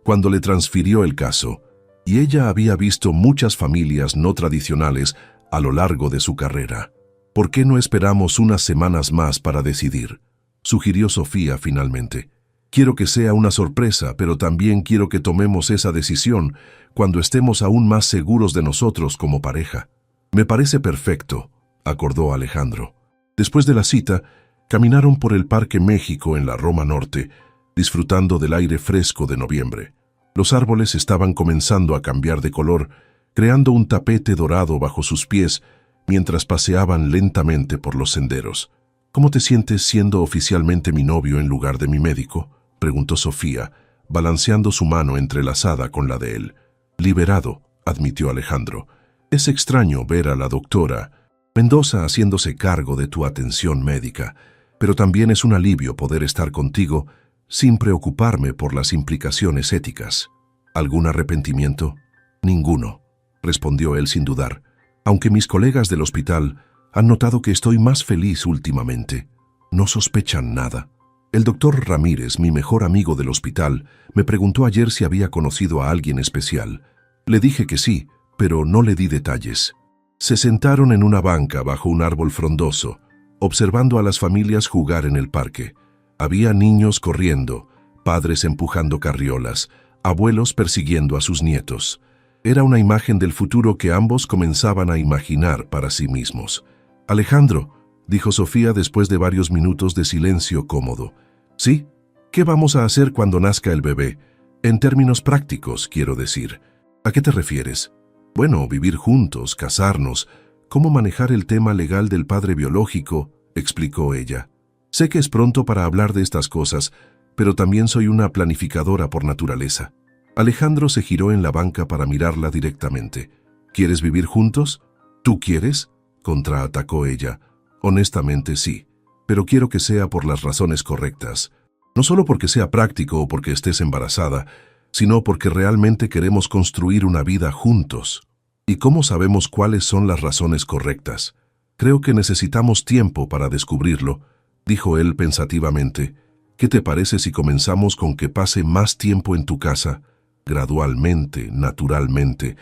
cuando le transfirió el caso, y ella había visto muchas familias no tradicionales a lo largo de su carrera. «¿Por qué no esperamos unas semanas más para decidir?», sugirió Sofía finalmente. «Quiero que sea una sorpresa, pero también quiero que tomemos esa decisión cuando estemos aún más seguros de nosotros como pareja». «Me parece perfecto», acordó Alejandro. Después de la cita, caminaron por el Parque México en la Roma Norte, disfrutando del aire fresco de noviembre. Los árboles estaban comenzando a cambiar de color, creando un tapete dorado bajo sus pies mientras paseaban lentamente por los senderos. «¿Cómo te sientes siendo oficialmente mi novio en lugar de mi médico?», preguntó Sofía, balanceando su mano entrelazada con la de él. «Liberado», admitió Alejandro. «Es extraño ver a la doctora Mendoza haciéndose cargo de tu atención médica, pero también es un alivio poder estar contigo sin preocuparme por las implicaciones éticas». «¿Algún arrepentimiento?». «Ninguno», respondió él sin dudar, «aunque mis colegas del hospital han notado que estoy más feliz últimamente. No sospechan nada. El doctor Ramírez, mi mejor amigo del hospital, me preguntó ayer si había conocido a alguien especial. Le dije que sí, pero no le di detalles». Se sentaron en una banca bajo un árbol frondoso, observando a las familias jugar en el parque. Había niños corriendo, padres empujando carriolas, abuelos persiguiendo a sus nietos. Era una imagen del futuro que ambos comenzaban a imaginar para sí mismos. «Alejandro», dijo Sofía después de varios minutos de silencio cómodo. «¿Sí? ¿Qué vamos a hacer cuando nazca el bebé? En términos prácticos, quiero decir». «¿A qué te refieres?». «Bueno, vivir juntos, casarnos, cómo manejar el tema legal del padre biológico», explicó ella. «Sé que es pronto para hablar de estas cosas, pero también soy una planificadora por naturaleza». Alejandro se giró en la banca para mirarla directamente. «¿Quieres vivir juntos?». «¿Tú quieres?», contraatacó ella. «Honestamente sí, pero quiero que sea por las razones correctas. No solo porque sea práctico o porque estés embarazada, sino porque realmente queremos construir una vida juntos». «¿Y cómo sabemos cuáles son las razones correctas?». «Creo que necesitamos tiempo para descubrirlo», dijo él pensativamente. «¿Qué te parece si comenzamos con que pase más tiempo en tu casa, gradualmente, naturalmente,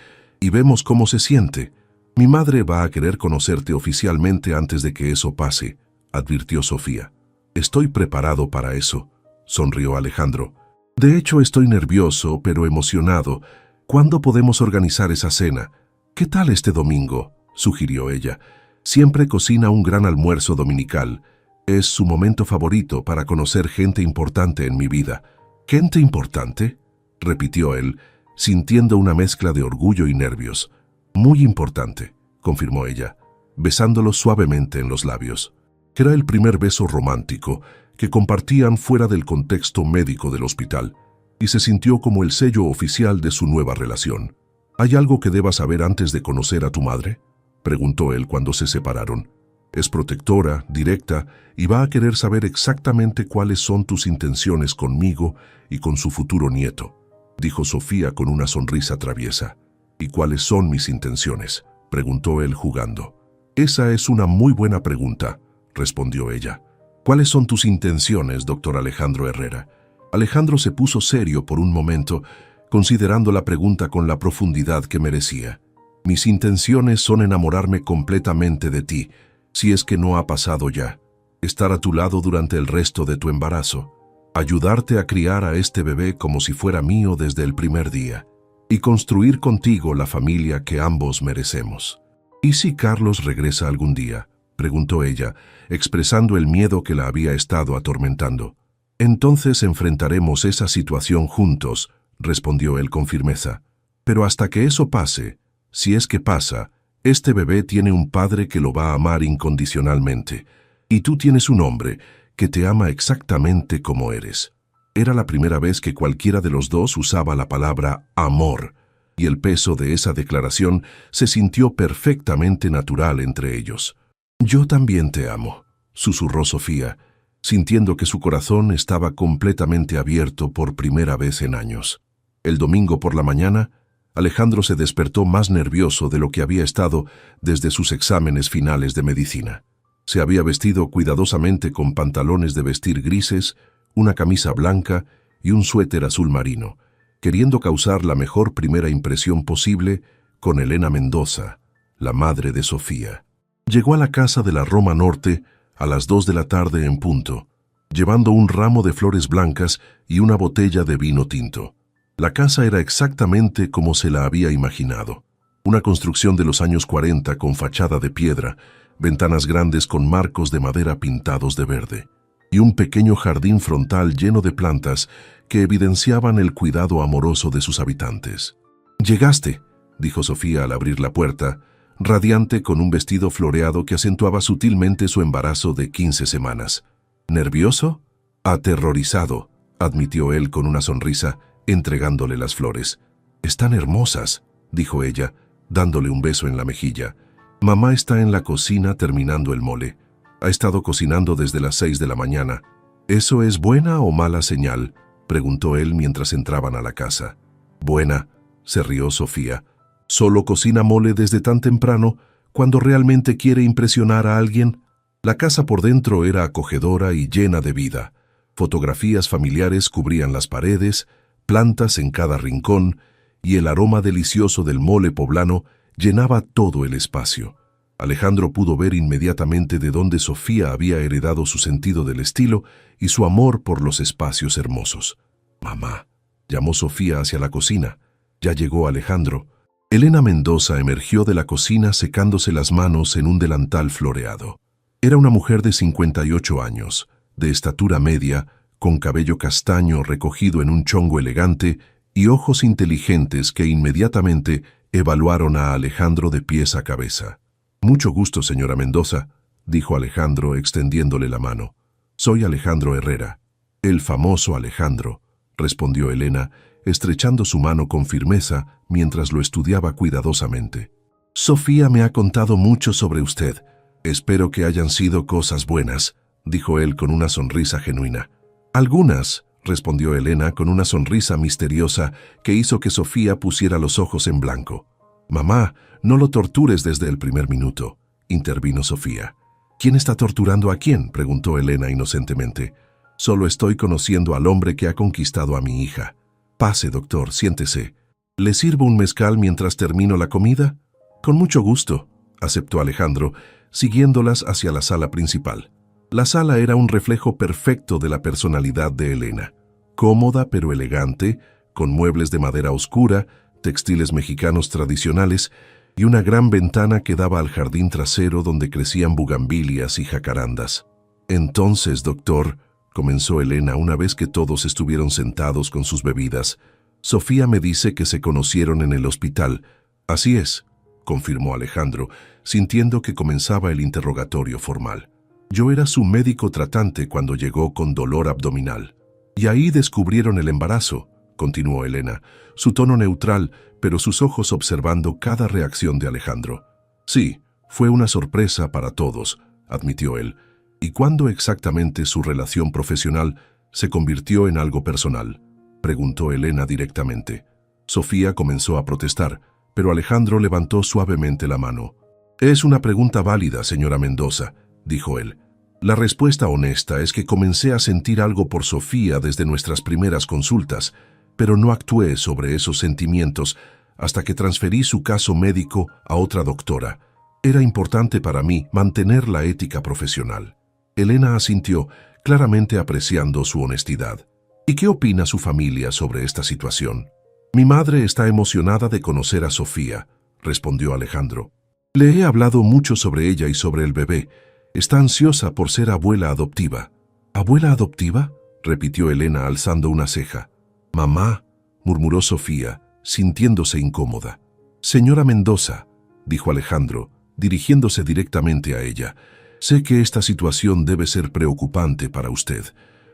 y vemos cómo se siente. Mi madre va a querer conocerte oficialmente antes de que eso pase, advirtió Sofía. Estoy preparado para eso, sonrió Alejandro. De hecho, estoy nervioso, pero emocionado. ¿Cuándo podemos organizar esa cena? ¿Qué tal este domingo?, sugirió ella. Siempre cocina un gran almuerzo dominical. Es su momento favorito para conocer gente importante en mi vida. ¿Gente importante?, repitió él, sintiendo una mezcla de orgullo y nervios. Muy importante, confirmó ella, besándolo suavemente en los labios. Era el primer beso romántico que compartían fuera del contexto médico del hospital, y se sintió como el sello oficial de su nueva relación. ¿Hay algo que debas saber antes de conocer a tu madre?, preguntó él cuando se separaron. Es protectora, directa, y va a querer saber exactamente cuáles son tus intenciones conmigo y con su futuro nieto, dijo Sofía con una sonrisa traviesa. ¿Y cuáles son mis intenciones?, preguntó él jugando. Esa es una muy buena pregunta, respondió ella. ¿Cuáles son tus intenciones, doctor Alejandro Herrera? Alejandro se puso serio por un momento, considerando la pregunta con la profundidad que merecía. Mis intenciones son enamorarme completamente de ti, si es que no ha pasado ya, estar a tu lado durante el resto de tu embarazo, ayudarte a criar a este bebé como si fuera mío desde el primer día, y construir contigo la familia que ambos merecemos. ¿Y si Carlos regresa algún día?, preguntó ella, expresando el miedo que la había estado atormentando. Entonces enfrentaremos esa situación juntos, respondió él con firmeza. Pero hasta que eso pase, si es que pasa, este bebé tiene un padre que lo va a amar incondicionalmente, y tú tienes un hombre que te ama exactamente como eres. Era la primera vez que cualquiera de los dos usaba la palabra amor, y el peso de esa declaración se sintió perfectamente natural entre ellos. Yo también te amo, susurró Sofía, sintiendo que su corazón estaba completamente abierto por primera vez en años. El domingo por la mañana, Alejandro se despertó más nervioso de lo que había estado desde sus exámenes finales de medicina. Se había vestido cuidadosamente con pantalones de vestir grises, una camisa blanca y un suéter azul marino, queriendo causar la mejor primera impresión posible con Elena Mendoza, la madre de Sofía. Llegó a la casa de la Roma Norte a las 2 de la tarde en punto, llevando un ramo de flores blancas y una botella de vino tinto. La casa era exactamente como se la había imaginado. Una construcción de los años 40 con fachada de piedra, ventanas grandes con marcos de madera pintados de verde, y un pequeño jardín frontal lleno de plantas que evidenciaban el cuidado amoroso de sus habitantes. «Llegaste», dijo Sofía al abrir la puerta, radiante con un vestido floreado que acentuaba sutilmente su embarazo de 15 semanas. «¿Nervioso?» «Aterrorizado», admitió él con una sonrisa, entregándole las flores. «Están hermosas», dijo ella, dándole un beso en la mejilla. «Mamá está en la cocina terminando el mole. Ha estado cocinando desde las 6 de la mañana. ¿Eso es buena o mala señal?», preguntó él mientras entraban a la casa. «Buena», se rió Sofía. «Solo cocina mole desde tan temprano cuando realmente quiere impresionar a alguien». La casa por dentro era acogedora y llena de vida. Fotografías familiares cubrían las paredes, plantas en cada rincón, y el aroma delicioso del mole poblano llenaba todo el espacio. Alejandro pudo ver inmediatamente de dónde Sofía había heredado su sentido del estilo y su amor por los espacios hermosos. «Mamá», llamó Sofía hacia la cocina. Ya llegó Alejandro. Elena Mendoza emergió de la cocina secándose las manos en un delantal floreado. Era una mujer de 58 años, de estatura media, con cabello castaño recogido en un chongo elegante y ojos inteligentes que inmediatamente evaluaron a Alejandro de pies a cabeza. «Mucho gusto, señora Mendoza», dijo Alejandro extendiéndole la mano. «Soy Alejandro Herrera». «El famoso Alejandro», respondió Elena, estrechando su mano con firmeza mientras lo estudiaba cuidadosamente. «Sofía me ha contado mucho sobre usted. Espero que hayan sido cosas buenas», dijo él con una sonrisa genuina. «Algunas», respondió Elena con una sonrisa misteriosa que hizo que Sofía pusiera los ojos en blanco. «Mamá, no lo tortures desde el primer minuto», intervino Sofía. «¿Quién está torturando a quién?», preguntó Elena inocentemente. «Solo estoy conociendo al hombre que ha conquistado a mi hija». «Pase, doctor, siéntese». ¿Le sirvo un mezcal mientras termino la comida? Con mucho gusto, aceptó Alejandro, siguiéndolas hacia la sala principal. La sala era un reflejo perfecto de la personalidad de Elena. Cómoda pero elegante, con muebles de madera oscura, textiles mexicanos tradicionales y una gran ventana que daba al jardín trasero donde crecían bugambilias y jacarandas. Entonces, doctor, comenzó Elena una vez que todos estuvieron sentados con sus bebidas, Sofía me dice que se conocieron en el hospital. Así es, confirmó Alejandro, sintiendo que comenzaba el interrogatorio formal. Yo era su médico tratante cuando llegó con dolor abdominal. Y ahí descubrieron el embarazo, continuó Elena, su tono neutral, pero sus ojos observando cada reacción de Alejandro. Sí, fue una sorpresa para todos, admitió él. ¿Y cuándo exactamente su relación profesional se convirtió en algo personal?, preguntó Elena directamente. Sofía comenzó a protestar, pero Alejandro levantó suavemente la mano. Es una pregunta válida, señora Mendoza, dijo él. La respuesta honesta es que comencé a sentir algo por Sofía desde nuestras primeras consultas, pero no actué sobre esos sentimientos hasta que transferí su caso médico a otra doctora. Era importante para mí mantener la ética profesional. Elena asintió, claramente apreciando su honestidad. ¿Y qué opina su familia sobre esta situación? Mi madre está emocionada de conocer a Sofía, respondió Alejandro. Le he hablado mucho sobre ella y sobre el bebé. Está ansiosa por ser abuela adoptiva. ¿Abuela adoptiva?, repitió Elena alzando una ceja. Mamá, murmuró Sofía, sintiéndose incómoda. Señora Mendoza, dijo Alejandro, dirigiéndose directamente a ella, sé que esta situación debe ser preocupante para usted.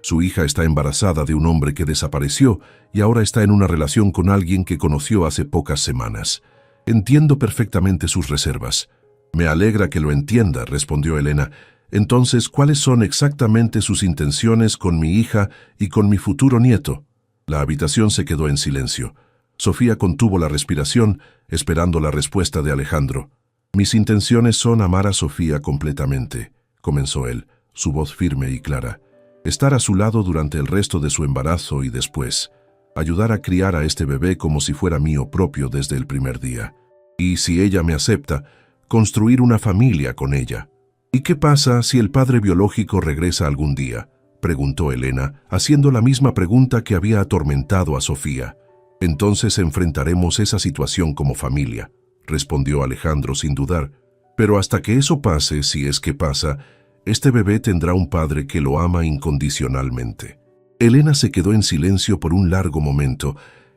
Su hija está embarazada de un hombre que desapareció y ahora está en una relación con alguien que conoció hace pocas semanas. Entiendo perfectamente sus reservas. Me alegra que lo entienda, respondió Elena. Entonces, ¿cuáles son exactamente sus intenciones con mi hija y con mi futuro nieto? La habitación se quedó en silencio. Sofía contuvo la respiración, esperando la respuesta de Alejandro. Mis intenciones son amar a Sofía completamente, comenzó él, su voz firme y clara. Estar a su lado durante el resto de su embarazo y después. Ayudar a criar a este bebé como si fuera mío propio desde el primer día. Y si ella me acepta, construir una familia con ella. ¿Y qué pasa si el padre biológico regresa algún día?, preguntó Elena, haciendo la misma pregunta que había atormentado a Sofía. Entonces enfrentaremos esa situación como familia, respondió Alejandro sin dudar. Pero hasta que eso pase, si es que pasa, este bebé tendrá un padre que lo ama incondicionalmente. Elena se quedó en silencio por un largo momento,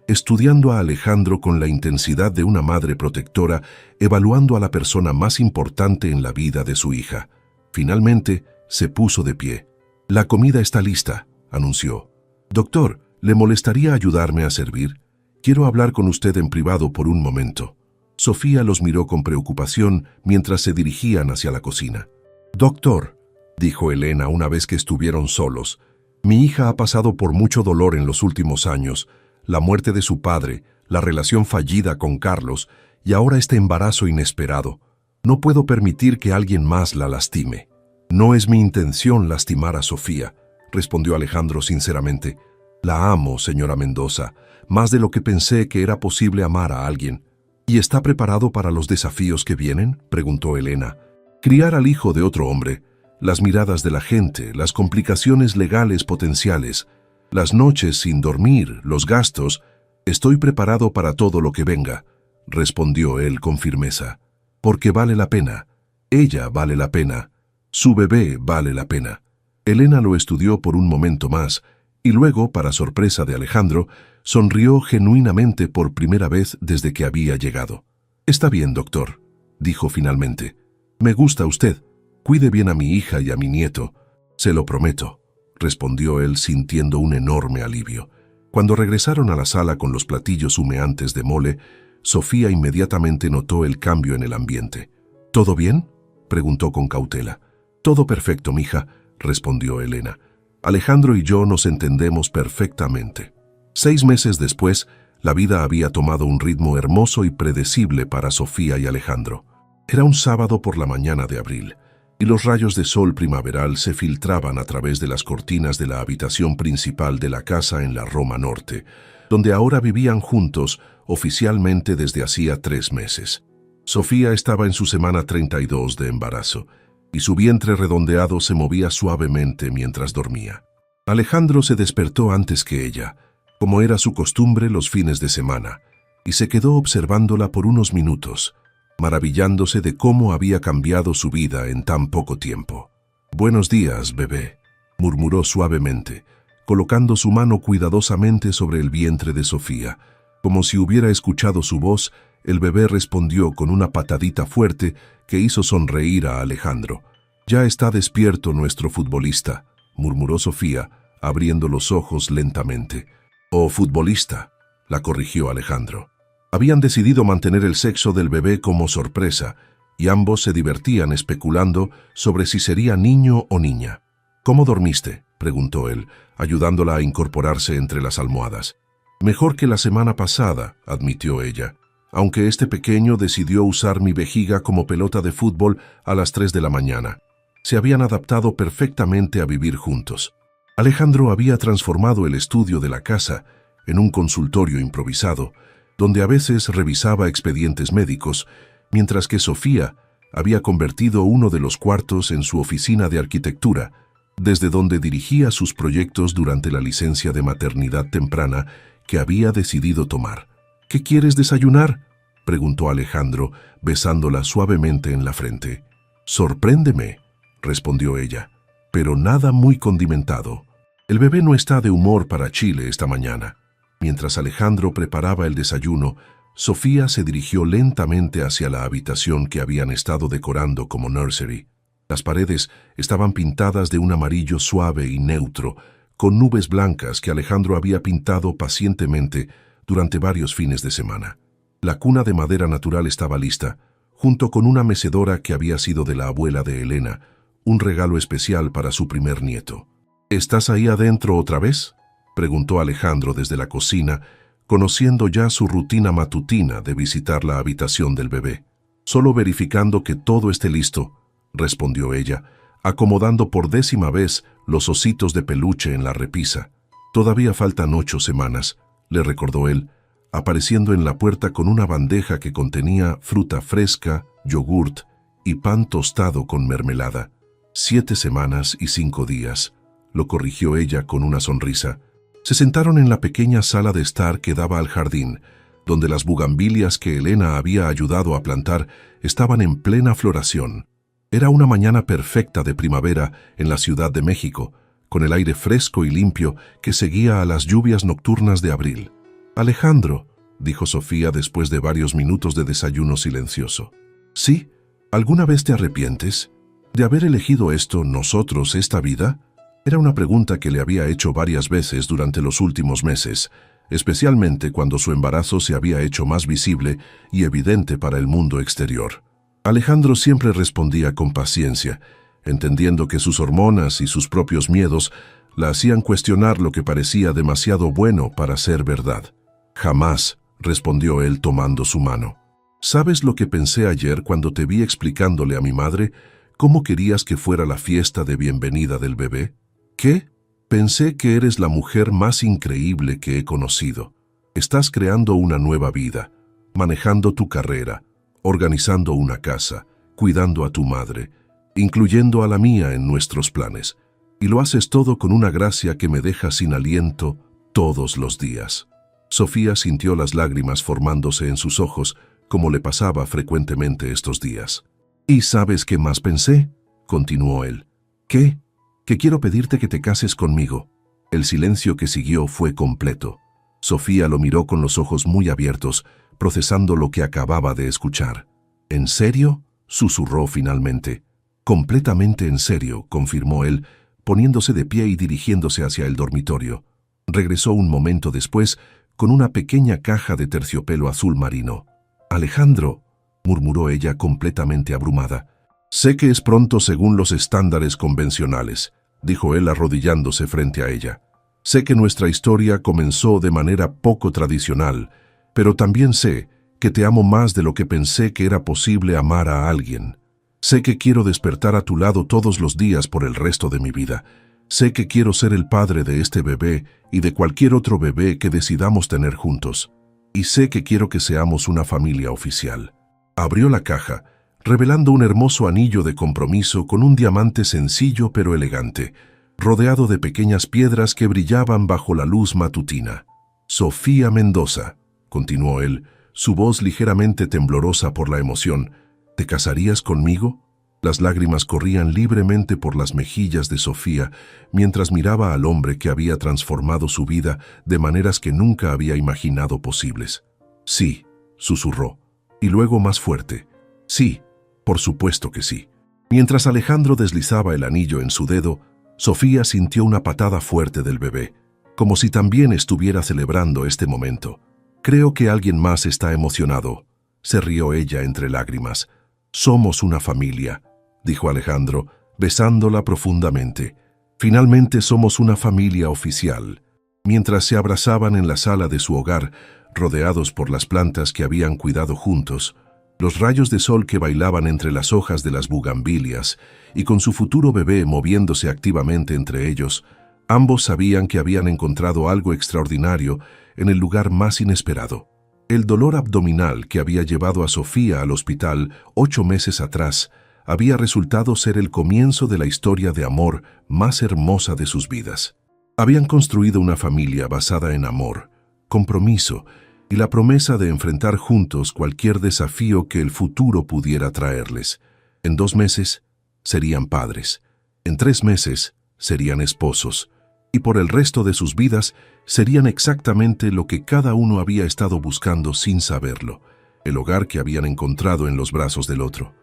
estudiando a Alejandro con la intensidad de una madre protectora, evaluando a la persona más importante en la vida de su hija. Finalmente, se puso de pie. La comida está lista, anunció. Doctor, ¿le molestaría ayudarme a servir? Quiero hablar con usted en privado por un momento. Sofía los miró con preocupación mientras se dirigían hacia la cocina. Doctor, dijo Elena una vez que estuvieron solos, mi hija ha pasado por mucho dolor en los últimos años, la muerte de su padre, la relación fallida con Carlos y ahora este embarazo inesperado. No puedo permitir que alguien más la lastime. No es mi intención lastimar a Sofía, respondió Alejandro sinceramente. La amo, señora Mendoza, más de lo que pensé que era posible amar a alguien. ¿Y está preparado para los desafíos que vienen?, preguntó Elena. Criar al hijo de otro hombre, las miradas de la gente, las complicaciones legales potenciales, las noches sin dormir, los gastos. Estoy preparado para todo lo que venga, respondió él con firmeza. Porque vale la pena. Ella vale la pena. Su bebé vale la pena. Elena lo estudió por un momento más, y luego, para sorpresa de Alejandro, sonrió genuinamente por primera vez desde que había llegado. Está bien, doctor, dijo finalmente. Me gusta usted. Cuide bien a mi hija y a mi nieto. Se lo prometo, respondió él sintiendo un enorme alivio. Cuando regresaron a la sala con los platillos humeantes de mole, Sofía inmediatamente notó el cambio en el ambiente. ¿Todo bien?, preguntó con cautela. Todo perfecto, mija, respondió Elena. Alejandro y yo nos entendemos perfectamente. 6 meses después, la vida había tomado un ritmo hermoso y predecible para Sofía y Alejandro. Era un sábado por la mañana de abril, y los rayos de sol primaveral se filtraban a través de las cortinas de la habitación principal de la casa en la Roma Norte, donde ahora vivían juntos oficialmente desde hacía 3 meses. Sofía estaba en su semana 32 de embarazo, y su vientre redondeado se movía suavemente mientras dormía. Alejandro se despertó antes que ella, como era su costumbre los fines de semana, y se quedó observándola por unos minutos, maravillándose de cómo había cambiado su vida en tan poco tiempo. «Buenos días, bebé», murmuró suavemente, colocando su mano cuidadosamente sobre el vientre de Sofía. Como si hubiera escuchado su voz, el bebé respondió con una patadita fuerte que hizo sonreír a Alejandro. «Ya está despierto nuestro futbolista», murmuró Sofía, abriendo los ojos lentamente. «Oh, futbolista», la corrigió Alejandro. Habían decidido mantener el sexo del bebé como sorpresa, y ambos se divertían especulando sobre si sería niño o niña. «¿Cómo dormiste?», preguntó él, ayudándola a incorporarse entre las almohadas. «Mejor que la semana pasada», admitió ella, «aunque este pequeño decidió usar mi vejiga como pelota de fútbol a las 3 de la mañana. Se habían adaptado perfectamente a vivir juntos». Alejandro había transformado el estudio de la casa en un consultorio improvisado, donde a veces revisaba expedientes médicos, mientras que Sofía había convertido uno de los cuartos en su oficina de arquitectura, desde donde dirigía sus proyectos durante la licencia de maternidad temprana que había decidido tomar. «¿Qué quieres desayunar?», preguntó Alejandro, besándola suavemente en la frente. «Sorpréndeme», respondió ella, «pero nada muy condimentado. El bebé no está de humor para Chile esta mañana». Mientras Alejandro preparaba el desayuno, Sofía se dirigió lentamente hacia la habitación que habían estado decorando como nursery. Las paredes estaban pintadas de un amarillo suave y neutro, con nubes blancas que Alejandro había pintado pacientemente durante varios fines de semana. La cuna de madera natural estaba lista, junto con una mecedora que había sido de la abuela de Elena, un regalo especial para su primer nieto. «¿Estás ahí adentro otra vez?», preguntó Alejandro desde la cocina, conociendo ya su rutina matutina de visitar la habitación del bebé. «Solo verificando que todo esté listo», respondió ella, acomodando por 10ª vez los ositos de peluche en la repisa. «Todavía faltan 8 semanas», le recordó él, apareciendo en la puerta con una bandeja que contenía fruta fresca, yogurt y pan tostado con mermelada. 7 semanas y 5 días, lo corrigió ella con una sonrisa. Se sentaron en la pequeña sala de estar que daba al jardín, donde las bugambilias que Elena había ayudado a plantar estaban en plena floración. Era una mañana perfecta de primavera en la Ciudad de México, con el aire fresco y limpio que seguía a las lluvias nocturnas de abril. «Alejandro», dijo Sofía después de varios minutos de desayuno silencioso. «¿Sí? ¿Alguna vez te arrepientes de haber elegido nosotros, esta vida?». Era una pregunta que le había hecho varias veces durante los últimos meses, especialmente cuando su embarazo se había hecho más visible y evidente para el mundo exterior. Alejandro siempre respondía con paciencia, entendiendo que sus hormonas y sus propios miedos la hacían cuestionar lo que parecía demasiado bueno para ser verdad. «Jamás», respondió él tomando su mano. «¿Sabes lo que pensé ayer cuando te vi explicándole a mi madre cómo querías que fuera la fiesta de bienvenida del bebé? ¿Qué? Pensé que eres la mujer más increíble que he conocido. Estás creando una nueva vida, manejando tu carrera, organizando una casa, cuidando a tu madre, incluyendo a la mía en nuestros planes. Y lo haces todo con una gracia que me deja sin aliento todos los días». Sofía sintió las lágrimas formándose en sus ojos, como le pasaba frecuentemente estos días. «¿Y sabes qué más pensé?», continuó él. «¿Qué? Que quiero pedirte que te cases conmigo». El silencio que siguió fue completo. Sofía lo miró con los ojos muy abiertos, procesando lo que acababa de escuchar. «¿En serio?», susurró finalmente. «Completamente en serio», confirmó él, poniéndose de pie y dirigiéndose hacia el dormitorio. Regresó un momento después con una pequeña caja de terciopelo azul marino. «Alejandro», murmuró ella completamente abrumada. «Sé que es pronto según los estándares convencionales», dijo él arrodillándose frente a ella. «Sé que nuestra historia comenzó de manera poco tradicional, pero también sé que te amo más de lo que pensé que era posible amar a alguien. Sé que quiero despertar a tu lado todos los días por el resto de mi vida, Sé que quiero ser el padre de este bebé y de cualquier otro bebé que decidamos tener juntos. Y sé que quiero que seamos una familia oficial. Abrió la caja, revelando un hermoso anillo de compromiso con un diamante sencillo pero elegante, rodeado de pequeñas piedras que brillaban bajo la luz matutina. Sofía Mendoza, continuó él, su voz ligeramente temblorosa por la emoción, ¿te casarías conmigo? Las lágrimas corrían libremente por las mejillas de Sofía mientras miraba al hombre que había transformado su vida de maneras que nunca había imaginado posibles. Sí, susurró, y luego más fuerte. Sí, por supuesto que sí. Mientras Alejandro deslizaba el anillo en su dedo, Sofía sintió una patada fuerte del bebé, como si también estuviera celebrando este momento. Creo que alguien más está emocionado, se rió ella entre lágrimas. Somos una familia, dijo Alejandro, besándola profundamente. Finalmente somos una familia oficial. Mientras se abrazaban en la sala de su hogar, rodeados por las plantas que habían cuidado juntos, los rayos de sol que bailaban entre las hojas de las bugambilias y con su futuro bebé moviéndose activamente entre ellos, ambos sabían que habían encontrado algo extraordinario en el lugar más inesperado. El dolor abdominal que había llevado a Sofía al hospital 8 meses atrás había resultado ser el comienzo de la historia de amor más hermosa de sus vidas. Habían construido una familia basada en amor, compromiso y la promesa de enfrentar juntos cualquier desafío que el futuro pudiera traerles. En 2 meses serían padres, en 3 meses serían esposos, y por el resto de sus vidas serían exactamente lo que cada uno había estado buscando sin saberlo, el hogar que habían encontrado en los brazos del otro.